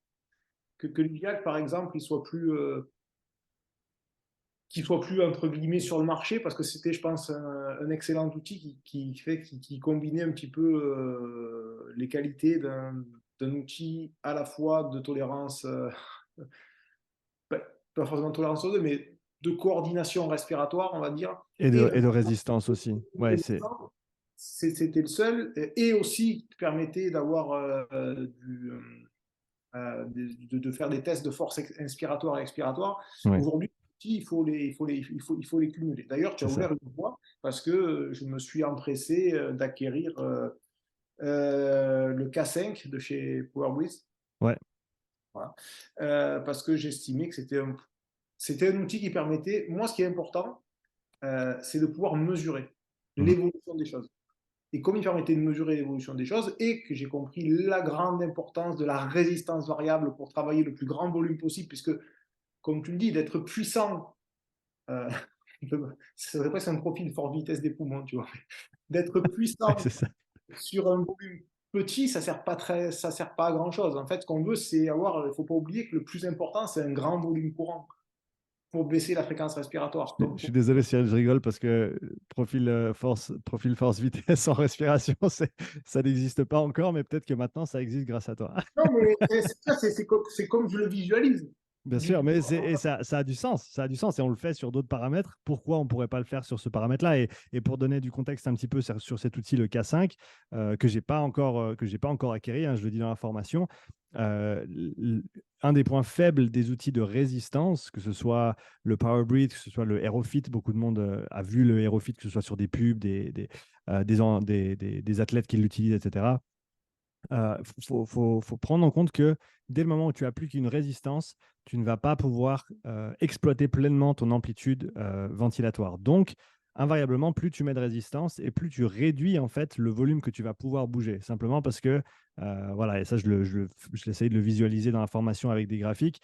Lydiag, par exemple, qu'il soit plus entre guillemets sur le marché parce que c'était, je pense, un excellent outil qui combinait un petit peu les qualités d'un outil à la fois de tolérance, pas forcément de tolérance aux deux, mais de coordination respiratoire, on va dire, et Et de résistance aussi. Ouais, c'était le seul, et aussi qui permettait d'avoir de faire des tests de force inspiratoire et expiratoire. ouais, Aujourd'hui, il faut les cumuler. D'ailleurs, tu as c'est ça. ouvert une voie parce que je me suis empressé d'acquérir le K5 de chez PowerBreeze. Ouais. Voilà. Parce que j'estimais que c'était un outil qui permettait, moi ce qui est important, c'est de pouvoir mesurer Mhm. l'évolution des choses. Et comme il permettait de mesurer l'évolution des choses et que j'ai compris la grande importance de la résistance variable pour travailler le plus grand volume possible, puisque, comme tu le dis, d'être puissant, euh, ça serait presque un profil fort vitesse des poumons, tu vois. D'être Ouais, puissant c'est ça. sur un volume petit, ça sert pas à grand chose. En fait, ce qu'on veut, c'est avoir, il faut pas oublier que le plus important, c'est un grand volume courant pour baisser la fréquence respiratoire. Je suis désolé si je rigole parce que profil force vitesse en respiration, ça n'existe pas encore, mais peut-être que maintenant ça existe grâce à toi. Non, mais c'est comme je le visualise. Bien sûr, mais ça a du sens. Ça a du sens et on le fait sur d'autres paramètres. Pourquoi on ne pourrait pas le faire sur ce paramètre-là et pour donner du contexte un petit peu sur cet outil, le K5, que j'ai pas encore acquéri, hein, je le dis dans la formation. euh, un des points faibles des outils de résistance, que ce soit le Power Breathe, que ce soit le Aerofit, beaucoup de monde a vu le Aerofit, que ce soit sur des pubs, des athlètes qui l'utilisent, etc. Faut prendre en compte que dès le moment où tu appliques une résistance, tu ne vas pas pouvoir exploiter pleinement ton amplitude ventilatoire. Donc, invariablement, plus tu mets de résistance et plus tu réduis en fait le volume que tu vas pouvoir bouger. Simplement parce que, voilà, et ça, je l'essaye de le visualiser dans la formation avec des graphiques.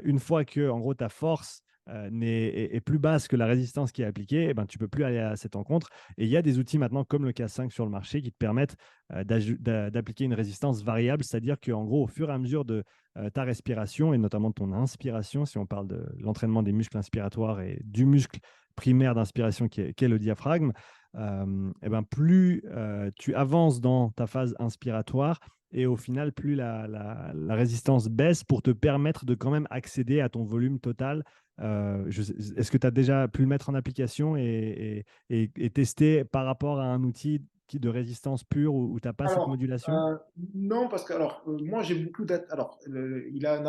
Une fois que, en gros, ta force est plus basse que la résistance qui est appliquée, eh ben, tu ne peux plus aller à cette encontre. Et il y a des outils maintenant comme le K5 sur le marché qui te permettent d'appliquer une résistance variable, c'est-à-dire qu'en gros, au fur et à mesure de ta respiration et notamment de ton inspiration, si on parle de l'entraînement des muscles inspiratoires et du muscle primaire d'inspiration qui est le diaphragme, et ben plus tu avances dans ta phase inspiratoire et au final, plus la résistance baisse pour te permettre de quand même accéder à ton volume total. Est-ce que tu as déjà pu le mettre en application et tester par rapport à un outil de résistance pure où tu n'as pas cette Alors, modulation? euh, non, parce que moi j'ai beaucoup d'aide. Alors, il a un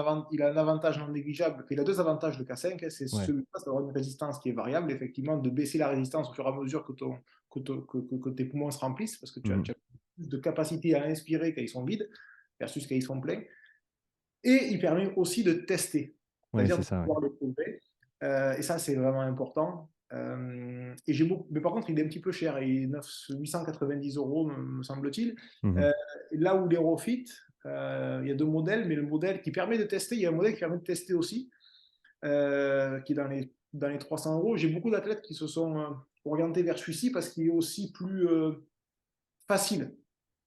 avantage non négligeable. Il a deux avantages, le K5, hein. C'est Ouais. celui-là, c'est d'avoir une résistance qui est variable, effectivement, de baisser la résistance au fur et à mesure que tes poumons se remplissent, parce que Mhm. tu as plus de capacité à inspirer quand ils sont vides versus quand ils sont pleins. Et il permet aussi de tester, Ouais, c'est-à-dire c'est de ça. Ouais. pouvoir le prouver. Et ça, c'est vraiment important. Et j'ai beaucoup, mais par contre, il est un petit peu cher. Il est 890 €, me semble-t-il. Mhm. Euh, Là où l'Aerofit, il y a deux modèles, mais le modèle qui permet de tester, il y a un modèle qui permet de tester aussi, qui est dans les 300 €. J'ai beaucoup d'athlètes qui se sont orientés vers celui-ci parce qu'il est aussi plus facile,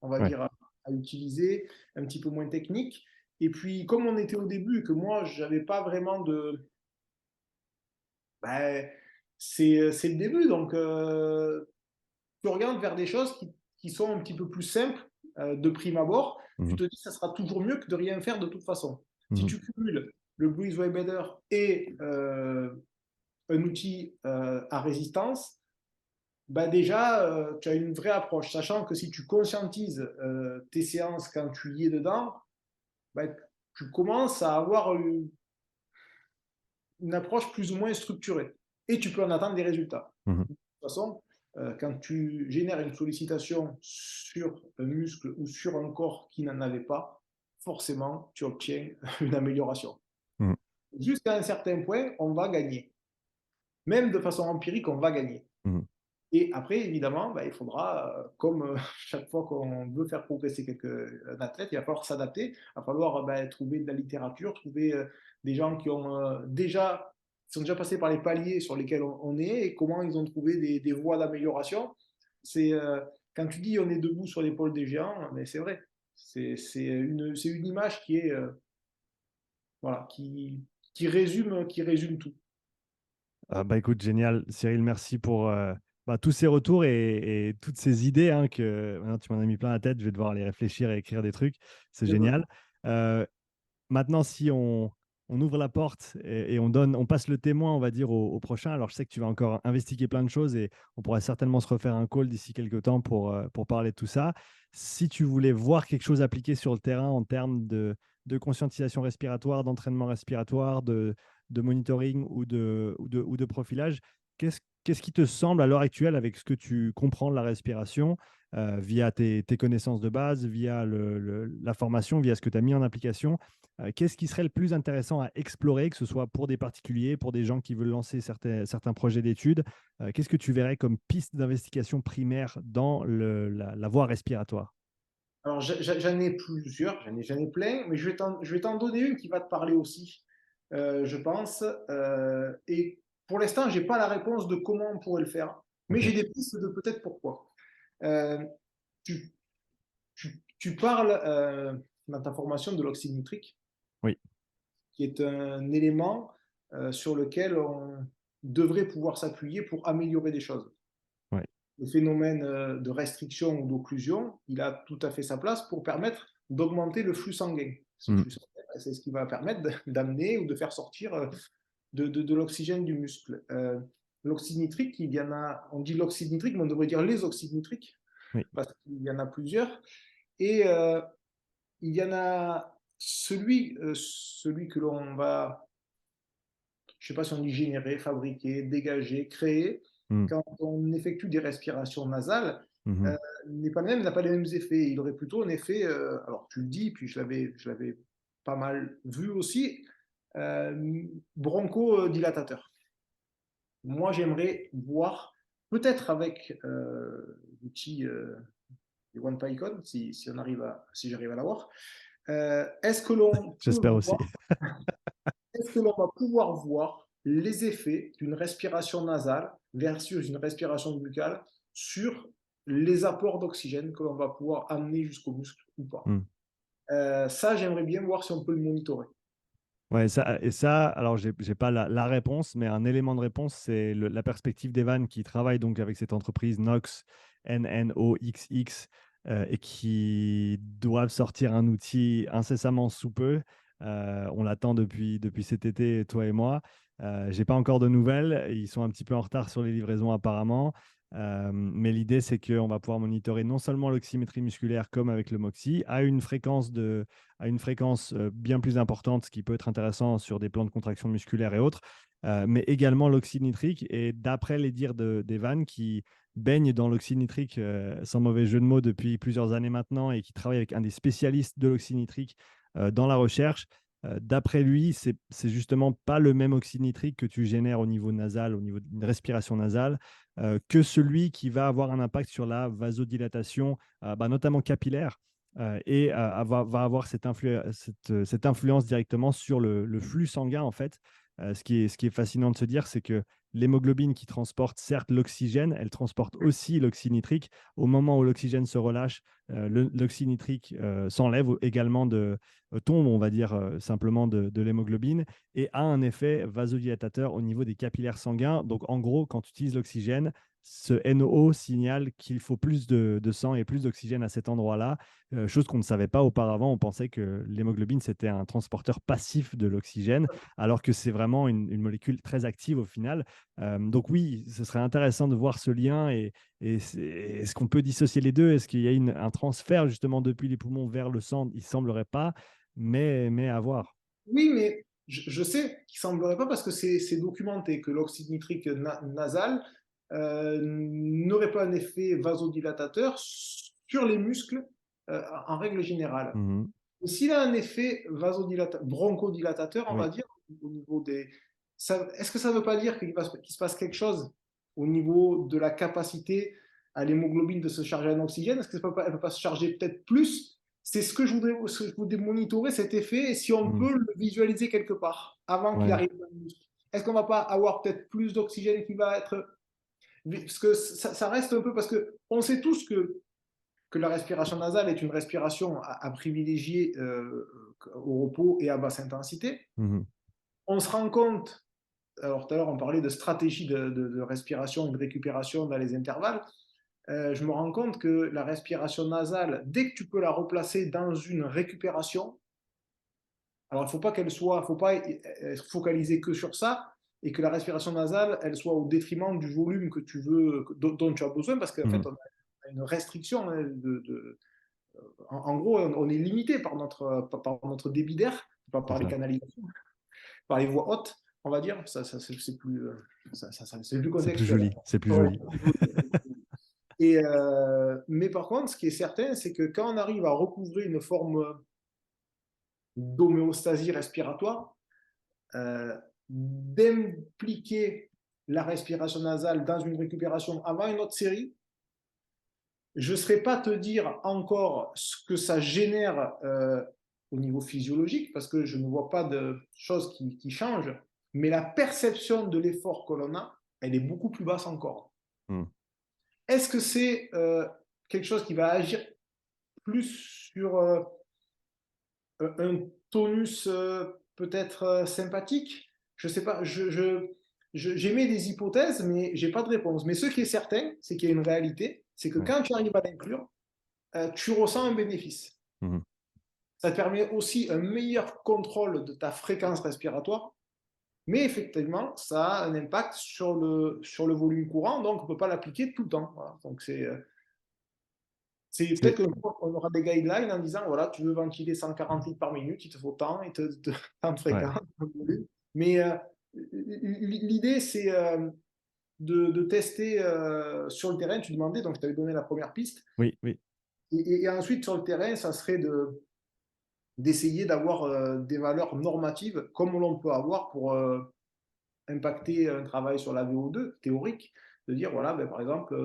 on va Ouais. dire, à utiliser, un petit peu moins technique. Et puis, comme on était au début, que moi, j'avais pas vraiment de. Ben, c'est le début, donc tu regardes vers des choses qui sont un petit peu plus simples de prime abord. Tu Mhm. te dis que ça sera toujours mieux que de rien faire de toute façon. Si Mhm. tu cumules le Breeze Waybader et un outil à résistance, bah déjà, tu as une vraie approche, sachant que si tu conscientises tes séances quand tu y es dedans, bah, tu commences à avoir une approche plus ou moins structurée. Et tu peux en attendre des résultats. Mhm. De toute façon, quand tu génères une sollicitation sur un muscle ou sur un corps qui n'en avait pas, forcément, tu obtiens une amélioration. Mhm. Jusqu'à un certain point, on va gagner. Même de façon empirique, on va gagner. Mhm. Et après, évidemment, bah, il faudra, comme chaque fois qu'on veut faire progresser un athlète, il va falloir s'adapter, il va falloir bah, trouver de la littérature, trouver des gens qui sont déjà passés par les paliers sur lesquels on est et comment ils ont trouvé des voies d'amélioration. C'est quand tu dis on est debout sur l'épaule des géants, mais c'est vrai. C'est une image qui est voilà, qui résume tout. Bah écoute, génial. Cyril, merci pour tous ces retours et toutes ces idées hein, que maintenant tu m'en as mis plein la tête. Je vais devoir aller réfléchir et écrire des trucs. C'est C'est bon. génial. Euh, Maintenant, si on ouvre la porte et on passe le témoin, on va dire, au prochain. Alors, je sais que tu vas encore investiguer plein de choses et on pourra certainement se refaire un call d'ici quelques temps pour parler de tout ça. Si tu voulais voir quelque chose appliqué sur le terrain en termes de conscientisation respiratoire, d'entraînement respiratoire, de monitoring ou de profilage, qu'est-ce qui te semble à l'heure actuelle avec ce que tu comprends de la respiration via tes connaissances de base, via la formation, via ce que tu as mis en application? Qu'est-ce qui serait le plus intéressant à explorer, que ce soit pour des particuliers, pour des gens qui veulent lancer certains projets d'études? Qu'est-ce que tu verrais comme piste d'investigation primaire dans la voie respiratoire? Alors, j'en ai plusieurs, j'en ai plein, mais je vais t'en donner une qui va te parler aussi, je pense. Et pour l'instant, je n'ai pas la réponse de comment on pourrait le faire, mais Ok. j'ai des pistes de peut-être pourquoi. Euh, tu, tu parles dans ta formation de l'oxyde nitrique, Oui. qui est un élément sur lequel on devrait pouvoir s'appuyer pour améliorer des choses. Ouais. Le phénomène de restriction ou d'occlusion, il a tout à fait sa place pour permettre d'augmenter le flux sanguin. Ce Mm. flux sanguin, c'est ce qui va permettre d'amener ou de faire sortir de l'oxygène du muscle. L'oxyde nitrique, on dit l'oxyde nitrique, mais on devrait dire les oxydes nitriques, Oui. parce qu'il y en a plusieurs. Et il y en a celui que l'on va, je ne sais pas si on dit générer, fabriquer, dégager, créer, Mm. quand on effectue des respirations nasales, Mhm. euh, n'est pas le même, n'a pas les mêmes effets. Il aurait plutôt un effet, alors tu le dis, puis je l'avais pas mal vu aussi, bronchodilatateur. Moi, j'aimerais voir. peut-être avec l'outil OnePython, si j'arrive à l'avoir. Est-ce que l'on peut J'espère aussi. voir, est-ce que l'on va pouvoir voir les effets d'une respiration nasale versus une respiration buccale sur les apports d'oxygène que l'on va pouvoir amener jusqu'au muscle ou pas? Hmm. Ça, j'aimerais bien voir si on peut le monitorer. Ouais, alors j'ai pas la réponse, mais un élément de réponse, c'est la perspective d'Evan qui travaille donc avec cette entreprise Nox, NNOXX, et qui doivent sortir un outil incessamment sous peu. On l'attend depuis cet été, toi et moi. J'ai pas encore de nouvelles. Ils sont un petit peu en retard sur les livraisons apparemment. Mais l'idée, c'est qu'on va pouvoir monitorer non seulement l'oxymétrie musculaire comme avec le MOXIE à une fréquence bien plus importante, ce qui peut être intéressant sur des plans de contraction musculaire et autres, mais également l'oxyde nitrique. Et d'après les dires d'Evan, qui baigne dans l'oxyde nitrique, sans mauvais jeu de mots, depuis plusieurs années maintenant et qui travaille avec un des spécialistes de l'oxyde nitrique dans la recherche, d'après lui, c'est justement pas le même oxyde nitrique que tu génères au niveau nasal, au niveau d'une respiration nasale, que celui qui va avoir un impact sur la vasodilatation, notamment capillaire, et va avoir cette influence directement sur le flux sanguin, en fait. Ce qui est fascinant de se dire, c'est que l'hémoglobine qui transporte certes l'oxygène, elle transporte aussi l'oxyde nitrique. Au moment où l'oxygène se relâche, l'oxyde nitrique s'enlève également tombe, on va dire, simplement de l'hémoglobine et a un effet vasodilatateur au niveau des capillaires sanguins. Donc, en gros, quand tu utilises l'oxygène, ce NO signale qu'il faut plus de sang et plus d'oxygène à cet endroit-là, chose qu'on ne savait pas auparavant. On pensait que l'hémoglobine, c'était un transporteur passif de l'oxygène, alors que c'est vraiment une molécule très active au final. Donc oui, ce serait intéressant de voir ce lien est-ce qu'on peut dissocier les deux? Est-ce qu'il y a un transfert justement depuis les poumons vers le sang? Il ne semblerait pas, mais à voir. Oui, mais je sais qu'il ne semblerait pas parce que c'est documenté que l'oxyde nitrique nasal n'aurait pas un effet vasodilatateur sur les muscles en règle générale. Mhm. S'il a un effet bronchodilatateur, on Oui, va dire, au niveau des. Est-ce que ça ne veut pas dire qu'il se passe quelque chose au niveau de la capacité à l'hémoglobine de se charger en oxygène? Est-ce qu'elle ne peut pas se charger peut-être plus? C'est ce que je voudrais monitorer cet effet et si on mhm. peut le visualiser quelque part avant qu'il Ouais. arrive dans le muscle. Est-ce qu'on ne va pas avoir peut-être plus d'oxygène qui va être. Parce que ça reste un peu. Parce qu'on sait tous que la respiration nasale est une respiration à privilégier au repos et à basse intensité. Mhm. On se rend compte, alors tout à l'heure on parlait de stratégie de respiration et de récupération dans les intervalles, je me rends compte que la respiration nasale, dès que tu peux la replacer dans une récupération, alors il ne faut pas faut pas être focalisé que sur ça et que la respiration nasale, elle soit au détriment du volume que tu veux, dont tu as besoin, parce qu'en fait Mhm. on a une restriction en gros, on est limité par notre débit d'air, pas C'est par les ça. canalisations, par les voies hautes, on va dire. C'est plus C'est plus contextuel. joli. C'est plus Ouais. joli. Mais par contre, ce qui est certain, c'est que quand on arrive à recouvrer une forme d'homéostasie respiratoire, d'impliquer la respiration nasale dans une récupération avant une autre série, je ne saurais pas te dire encore ce que ça génère au niveau physiologique, parce que je ne vois pas de choses qui changent, mais la perception de l'effort que l'on a, elle est beaucoup plus basse encore. Mhm. Est-ce que c'est quelque chose qui va agir plus sur un tonus peut-être sympathique? Je ne sais pas, j'émets des hypothèses, mais je n'ai pas de réponse. Mais ce qui est certain, c'est qu'il y a une réalité, c'est que Ouais. quand tu arrives à l'inclure, tu ressens un bénéfice. Mhm. Ça te permet aussi un meilleur contrôle de ta fréquence respiratoire, mais effectivement, ça a un impact sur le volume courant, donc on ne peut pas l'appliquer tout le temps. Voilà. Donc c'est C'est peut-être qu'on aura des guidelines en disant voilà, tu veux ventiler 140 litres par minute, il te faut tant, tant de ouais. fréquence. Mais l'idée, c'est de tester sur le terrain. Tu demandais, donc je t'avais donné la première piste. Oui, oui. Et ensuite, sur le terrain, ça serait d'essayer d'avoir des valeurs normatives comme l'on peut avoir pour impacter un travail sur la VO2 théorique, de dire, voilà, ben, par exemple,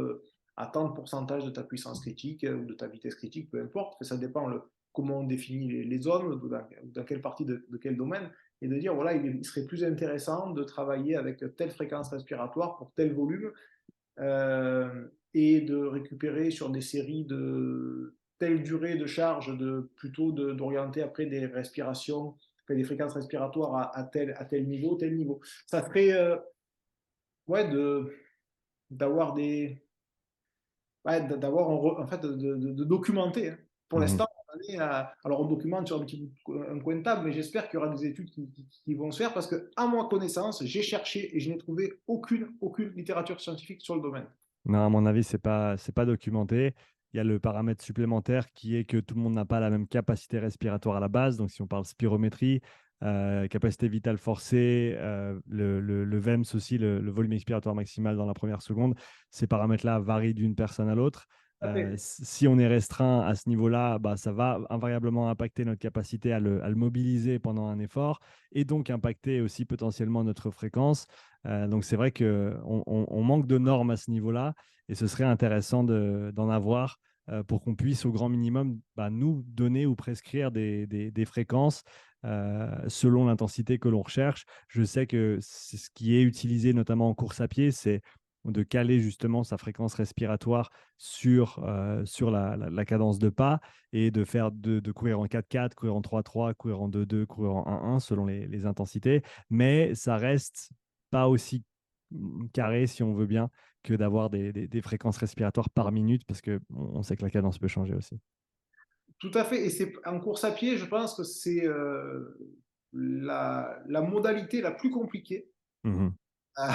à tant de pourcentage de ta puissance critique ou de ta vitesse critique, peu importe, ça dépend comment on définit les zones, ou dans quelle partie de quel domaine, et de dire, voilà, il serait plus intéressant de travailler avec telle fréquence respiratoire pour tel volume, et de récupérer sur des séries de telle durée de charge, plutôt d'orienter après des respirations, des fréquences respiratoires à tel niveau, tel niveau. Ça ferait, ouais, d'avoir ouais, en fait, de documenter, hein. Pour Mhm. l'instant, alors on documente sur un coin de table, mais j'espère qu'il y aura des études qui vont se faire parce que, à ma connaissance, j'ai cherché et je n'ai trouvé aucune littérature scientifique sur le domaine. Non, à mon avis, c'est pas documenté. Il y a le paramètre supplémentaire qui est que tout le monde n'a pas la même capacité respiratoire à la base. Donc, si on parle spirométrie, capacité vitale forcée, le VEMS aussi, le volume expiratoire maximal dans la première seconde, ces paramètres-là varient d'une personne à l'autre. Si on est restreint à ce niveau-là, bah, ça va invariablement impacter notre capacité à le mobiliser pendant un effort et donc impacter aussi potentiellement notre fréquence. Donc c'est vrai qu'on manque de normes à ce niveau-là et ce serait intéressant d'en avoir pour qu'on puisse au grand minimum bah, nous donner ou prescrire des fréquences selon l'intensité que l'on recherche. Je sais que c'est ce qui est utilisé notamment en course à pied, c'est de caler justement sa fréquence respiratoire sur la cadence de pas et de faire de courir en 4-4, courir en 3-3, courir en 2-2, courir en 1-1 selon les intensités. Mais ça reste pas aussi carré, si on veut bien, que d'avoir des fréquences respiratoires par minute, parce qu'on on sait que la cadence peut changer aussi. Tout à fait. Et c'est en course à pied, je pense que c'est la modalité la plus compliquée Mhm. à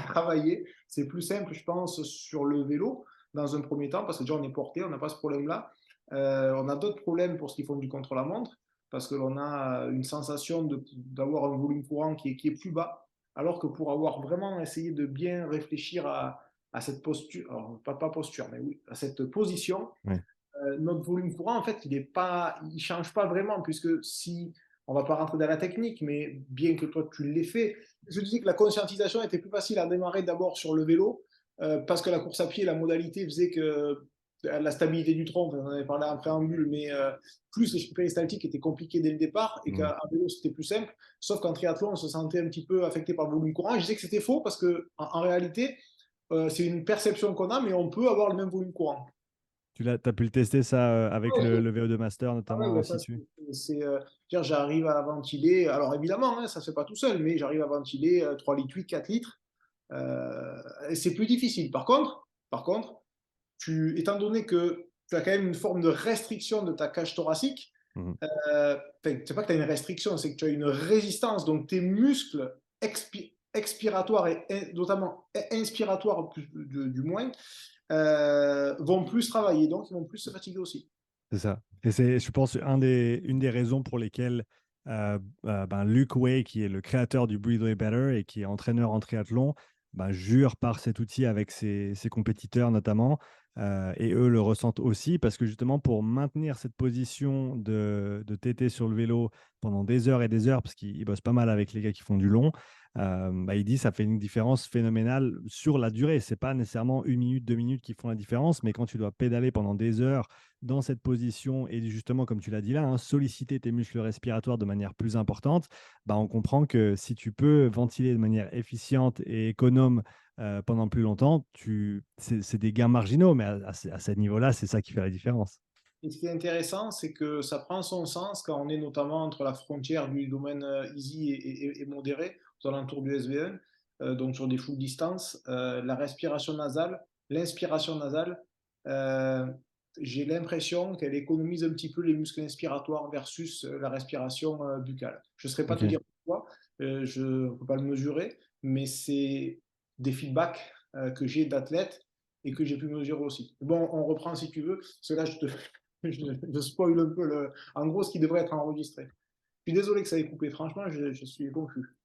travailler. C'est plus simple, je pense, sur le vélo, dans un premier temps, parce que déjà on est porté, on n'a pas ce problème-là. On a d'autres problèmes pour ce qui font du contre-la-montre, parce que l'on a une sensation d'avoir un volume courant qui est plus bas, alors que pour avoir vraiment essayé de bien réfléchir à cette posture, alors pas posture, mais oui, à cette position, Ouais. notre volume courant, en fait, il change pas vraiment, puisque si, on va pas rentrer dans la technique, mais bien que toi tu l'aies fait, je disais que la conscientisation était plus facile à démarrer d'abord sur le vélo, parce que la course à pied, la modalité faisait que la stabilité du tronc, on en avait parlé en préambule, mais plus les péristaltiques étaient compliqués dès le départ, et Mhm. qu'en vélo c'était plus simple, sauf qu'en triathlon on se sentait un petit peu affecté par le volume courant. Je disais que c'était faux, parce que en réalité, c'est une perception qu'on a, mais on peut avoir le même volume courant. T'as pu le tester ça avec le VO2 Master, Ah ouais, notamment ouais, en ça, situ? j'arrive à ventiler. Alors évidemment, hein, ça ne se fait pas tout seul, mais j'arrive à ventiler 3 litres 8, 4 litres. Et c'est plus difficile. Par contre, étant donné que tu as quand même une forme de restriction de ta cage thoracique, Mhm. c'est pas que tu as une restriction, c'est que tu as une résistance. Donc tes muscles expiratoires et notamment inspiratoires du moins, vont plus travailler, donc ils vont plus se fatiguer aussi. C'est ça. Et c'est, je pense, une des raisons pour lesquelles ben, Luke Way, qui est le créateur du Breathe Way Better et qui est entraîneur en triathlon, ben, jure par cet outil avec ses compétiteurs notamment. Et eux le ressentent aussi parce que justement, pour maintenir cette position de TT sur le vélo pendant des heures et des heures, parce qu'il bosse pas mal avec les gars qui font du long, bah, il dit ça fait une différence phénoménale sur la durée. C'est pas nécessairement une minute, 2 minutes qui font la différence, mais quand tu dois pédaler pendant des heures dans cette position et justement, comme tu l'as dit là, hein, solliciter tes muscles respiratoires de manière plus importante, bah, on comprend que si tu peux ventiler de manière efficiente et économe pendant plus longtemps, c'est des gains marginaux, mais à ce niveau-là, c'est ça qui fait la différence. Et ce qui est intéressant, c'est que ça prend son sens quand on est notamment entre la frontière du domaine easy et modéré, aux alentours du SV1, donc sur des full distance. La respiration nasale, l'inspiration nasale, euh, j'ai l'impression qu'elle économise un petit peu les muscles inspiratoires versus la respiration buccale. Je ne saurais pas te Ok. dire pourquoi, je ne peux pas le mesurer, mais c'est des feedbacks que j'ai d'athlètes et que j'ai pu mesurer aussi. Bon, on reprend si tu veux. Cela, je spoil un peu en gros ce qui devrait être enregistré. Je suis désolé que ça ait coupé, franchement, je suis confus.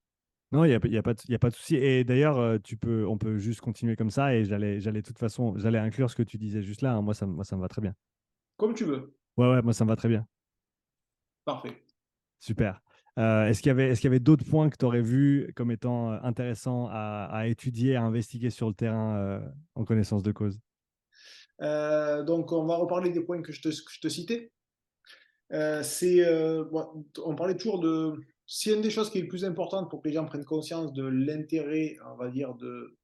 Non, il y a pas de souci. Et d'ailleurs, on peut juste continuer comme ça. Et de toute façon, j'allais inclure ce que tu disais juste là, hein. Moi, ça me va très bien. Comme tu veux. Ouais, ouais, moi, ça me va très bien. Parfait. Super. Est-ce qu'il y avait d'autres points que tu aurais vus comme étant intéressants à étudier, à investiguer sur le terrain en connaissance de cause? Donc, on va reparler des points que je te citais. Bon, on parlait toujours de. Si une des choses qui est le plus importante pour que les gens prennent conscience de l'intérêt, on va dire, de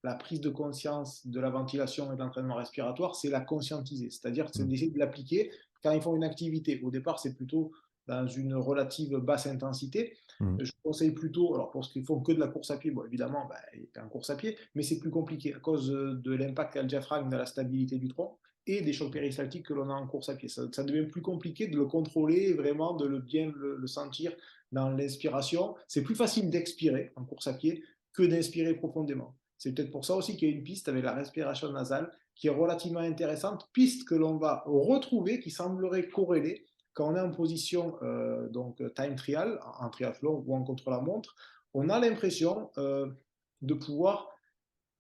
la prise de conscience de la ventilation et de l'entraînement respiratoire, c'est la conscientiser. C'est-à-dire c'est Mm. d'essayer de l'appliquer quand ils font une activité. Au départ, c'est plutôt dans une relative basse intensité. Mm. Je conseille plutôt, alors pour ceux qui font que de la course à pied, bon, évidemment, ben, il y a en course à pied, mais c'est plus compliqué à cause de l'impact qu'a le diaphragme dans la stabilité du tronc et des chocs péristaltiques que l'on a en course à pied. Ça devient plus compliqué de le contrôler et vraiment de bien le sentir dans l'inspiration. C'est plus facile d'expirer en course à pied que d'inspirer profondément. C'est peut-être pour ça aussi qu'il y a une piste avec la respiration nasale qui est relativement intéressante, piste que l'on va retrouver, qui semblerait corréler quand on est en position donc time trial, en triathlon ou en contre-la-montre. On a l'impression de pouvoir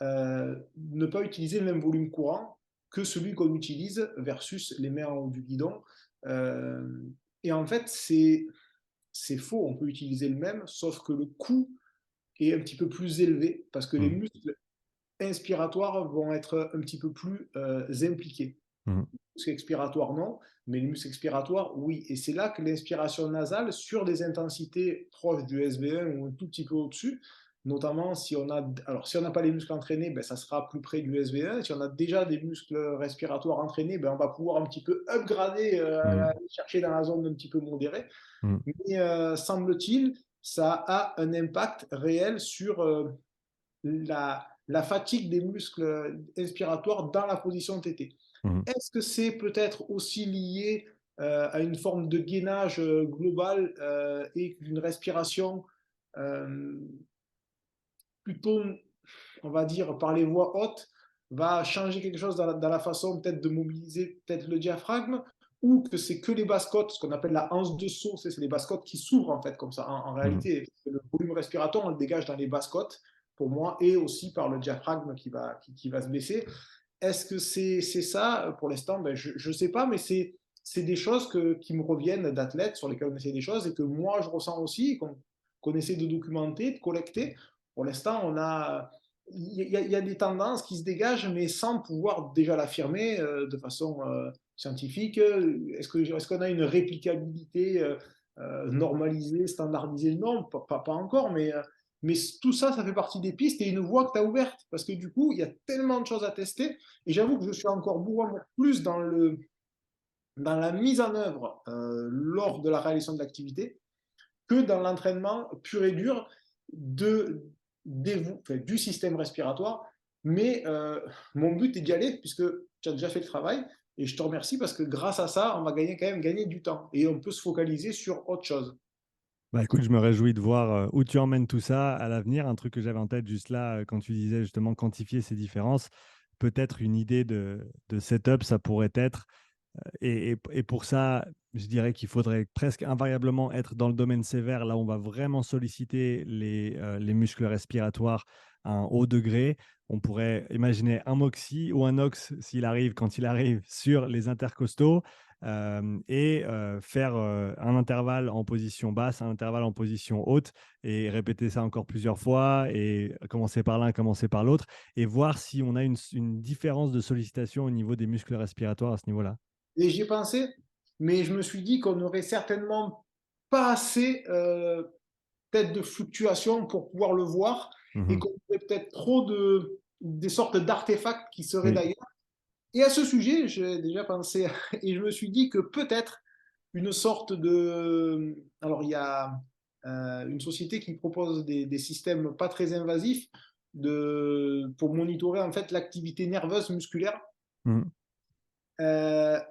ne pas utiliser le même volume courant que celui qu'on utilise versus les mains en haut du guidon. Euh, et en fait, c'est faux, on peut utiliser le même, sauf que le coût est un petit peu plus élevé parce que les Mm. muscles inspiratoires vont être un petit peu plus impliqués. Mm. Les muscles expiratoires, non, mais les muscles expiratoires, oui. Et c'est là que l'inspiration nasale, sur des intensités proches du SV1 ou un tout petit peu au-dessus, notamment si on a, alors si on n'a pas les muscles entraînés, ben, ça sera plus près du SV1. Si on a déjà des muscles respiratoires entraînés, ben, on va pouvoir un petit peu upgrader, Mm. aller chercher dans la zone un petit peu modérée. Mm. Mais semble-t-il, ça a un impact réel sur la fatigue des muscles inspiratoires dans la position TT. Mm. Est-ce que c'est peut-être aussi lié à une forme de gainage global et d'une respiration euh, plutôt, on va dire, par les voies hautes, va changer quelque chose dans la façon peut-être de mobiliser peut-être le diaphragme, ou que c'est que les basses-côtes, ce qu'on appelle la anse de saut, c'est les basses-côtes qui s'ouvrent en fait comme ça. En Mm. réalité, le volume respiratoire, on le dégage dans les basses-côtes, pour moi, et aussi par le diaphragme qui va se baisser. Est-ce que c'est ça? Pour l'instant, ben, je ne sais pas, mais c'est des choses qui me reviennent d'athlètes sur lesquels on essaie des choses et que moi, je ressens aussi, qu'on essaie de documenter, de collecter. Pour l'instant, il y a des tendances qui se dégagent, mais sans pouvoir déjà l'affirmer de façon scientifique. Est-ce qu'on a une réplicabilité normalisée, standardisée? Non, pas encore, mais tout ça, ça fait partie des pistes et une voie que tu as ouverte. Parce que du coup, il y a tellement de choses à tester. Et j'avoue que je suis encore beaucoup plus dans la mise en œuvre lors de la réalisation de l'activité que dans l'entraînement pur et dur du système respiratoire. Mais mon but est d'y aller puisque tu as déjà fait le travail. Et je te remercie parce que grâce à ça, on va quand même gagner du temps. Et on peut se focaliser sur autre chose. Bah écoute, je me réjouis de voir où tu emmènes tout ça à l'avenir. Un truc que j'avais en tête juste là, quand tu disais justement quantifier ces différences, peut-être une idée de setup, ça pourrait être. Et pour ça, je dirais qu'il faudrait presque invariablement être dans le domaine sévère, là où on va vraiment solliciter les muscles respiratoires à un haut degré. On pourrait imaginer un moxie ou un ox, s'il arrive, quand il arrive, sur les intercostaux faire un intervalle en position basse, un intervalle en position haute et répéter ça encore plusieurs fois et commencer par l'un, commencer par l'autre et voir si on a une différence de sollicitation au niveau des muscles respiratoires à ce niveau-là. Et j'y ai pensé, mais je me suis dit qu'on n'aurait certainement pas assez peut-être de fluctuations pour pouvoir le voir et Mhm. qu'on aurait peut-être trop des sortes d'artefacts qui seraient Oui. d'ailleurs. Et à ce sujet, j'ai déjà pensé et je me suis dit que peut-être une sorte de. Alors, il y a une société qui propose des systèmes pas très invasifs pour monitorer en fait l'activité nerveuse musculaire. Mhm.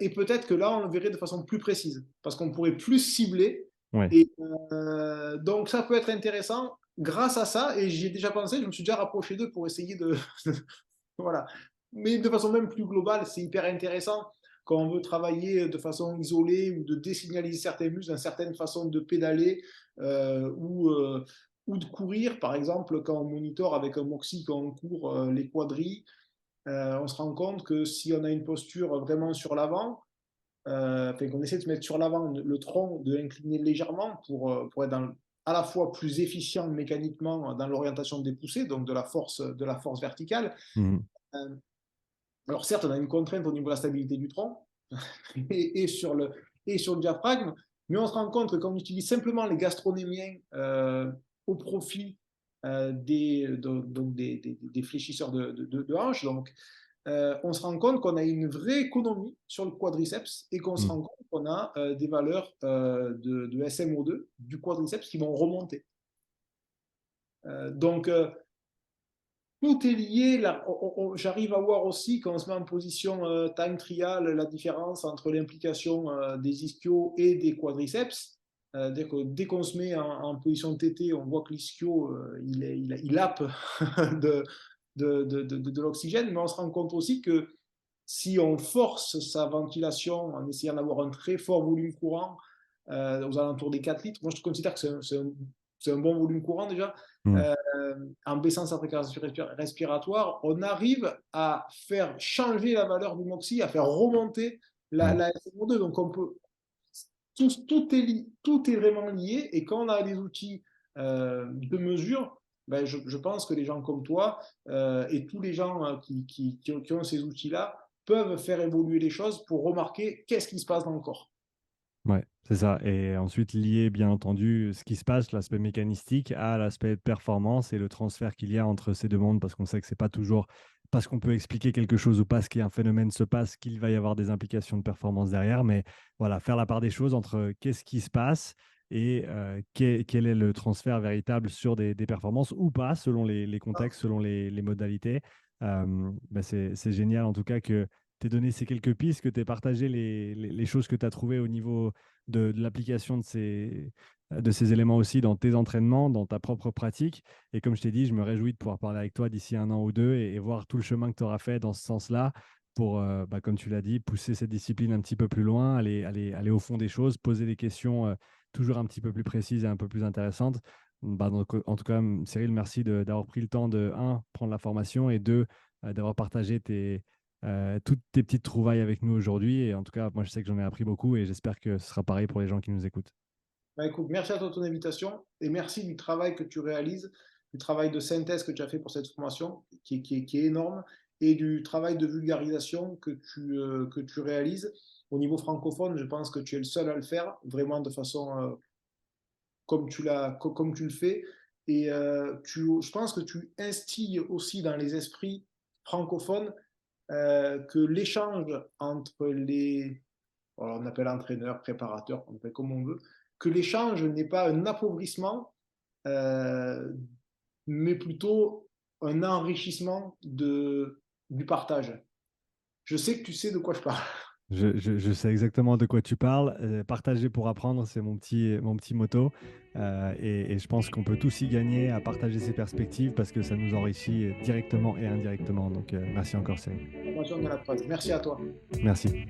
Et peut-être que là, on le verrait de façon plus précise, parce qu'on pourrait plus cibler. Ouais. Et donc, ça peut être intéressant grâce à ça. Et j'y ai déjà pensé, je me suis déjà rapproché d'eux pour essayer de. Voilà. Mais de façon même plus globale, c'est hyper intéressant quand on veut travailler de façon isolée ou de désignaliser certains muscles, une certaine façon de pédaler ou de courir. Par exemple, quand on monitore avec un moxie, quand on court les quadrilles, on se rend compte que si on a une posture vraiment sur l'avant, qu'on essaie de se mettre sur l'avant le tronc, de l'incliner légèrement pour être à la fois plus efficient mécaniquement dans l'orientation des poussées, donc de la force verticale. Mhm. Euh, alors certes, on a une contrainte au niveau de la stabilité du tronc et sur le diaphragme, mais on se rend compte que quand on utilise simplement les gastronémiens au profit des fléchisseurs de hanches, donc on se rend compte qu'on a une vraie économie sur le quadriceps et qu'on se Mhm. rend compte qu'on a des valeurs de SMO2 du quadriceps qui vont remonter. Donc, tout est lié. Là, j'arrive à voir aussi quand on se met en position time trial la différence entre l'implication des ischios et des quadriceps. Dès qu'on se met en position TT, on voit que l'ischio il happe de, de l'oxygène, mais on se rend compte aussi que si on force sa ventilation en essayant d'avoir un très fort volume courant, aux alentours des 4 litres, moi je considère que c'est un bon volume courant déjà, Mhm. euh, en baissant sa fréquence respiratoire, on arrive à faire changer la valeur du MOXIE, à faire remonter Ouais. la SMO2. Donc on peut, tout est vraiment lié, et quand on a des outils de mesure, ben je pense que les gens comme toi et tous les gens qui ont ces outils-là peuvent faire évoluer les choses pour remarquer qu'est-ce qui se passe dans le corps. Ouais, c'est ça. Et ensuite, lier, bien entendu, ce qui se passe, l'aspect mécanistique, à l'aspect de performance et le transfert qu'il y a entre ces deux mondes, parce qu'on sait que c'est pas toujours parce qu'on peut expliquer quelque chose ou parce qu'un phénomène se passe qu'il va y avoir des implications de performance derrière. Mais voilà, faire la part des choses entre qu'est-ce qui se passe et quel est le transfert véritable sur des performances ou pas, selon les contextes, selon les modalités. Bah, c'est génial, en tout cas, que tu donné ces quelques pistes, que tu aies partagé les choses que tu as trouvées au niveau de l'application de ces éléments aussi dans tes entraînements, dans ta propre pratique. Et comme je t'ai dit, je me réjouis de pouvoir parler avec toi d'ici un an ou deux et voir tout le chemin que tu auras fait dans ce sens-là pour, bah, comme tu l'as dit, pousser cette discipline un petit peu plus loin, aller au fond des choses, poser des questions toujours un petit peu plus précises et un peu plus intéressantes. Bah, donc, en tout cas, Cyril, merci d'avoir pris le temps de, un, prendre la formation et deux, d'avoir partagé toutes tes petites trouvailles avec nous aujourd'hui. Et en tout cas, moi, je sais que j'en ai appris beaucoup et j'espère que ce sera pareil pour les gens qui nous écoutent. Bah, écoute, merci à toi de ton invitation et merci du travail que tu réalises, du travail de synthèse que tu as fait pour cette formation qui est énorme, et du travail de vulgarisation que tu réalises. Au niveau francophone, je pense que tu es le seul à le faire, vraiment de façon comme tu le fais. Et je pense que tu instilles aussi dans les esprits francophones que l'échange entre alors on appelle entraîneur, préparateur, on appelle comme on veut, que l'échange n'est pas un appauvrissement, euh, mais plutôt un enrichissement du partage. Je sais que tu sais de quoi je parle. Je sais exactement de quoi tu parles. Partager pour apprendre, c'est mon petit motto. Et je pense qu'on peut tous y gagner à partager ces perspectives parce que ça nous enrichit directement et indirectement. Donc, merci encore, Cyril. Attention de la phrase. Merci à toi. Merci.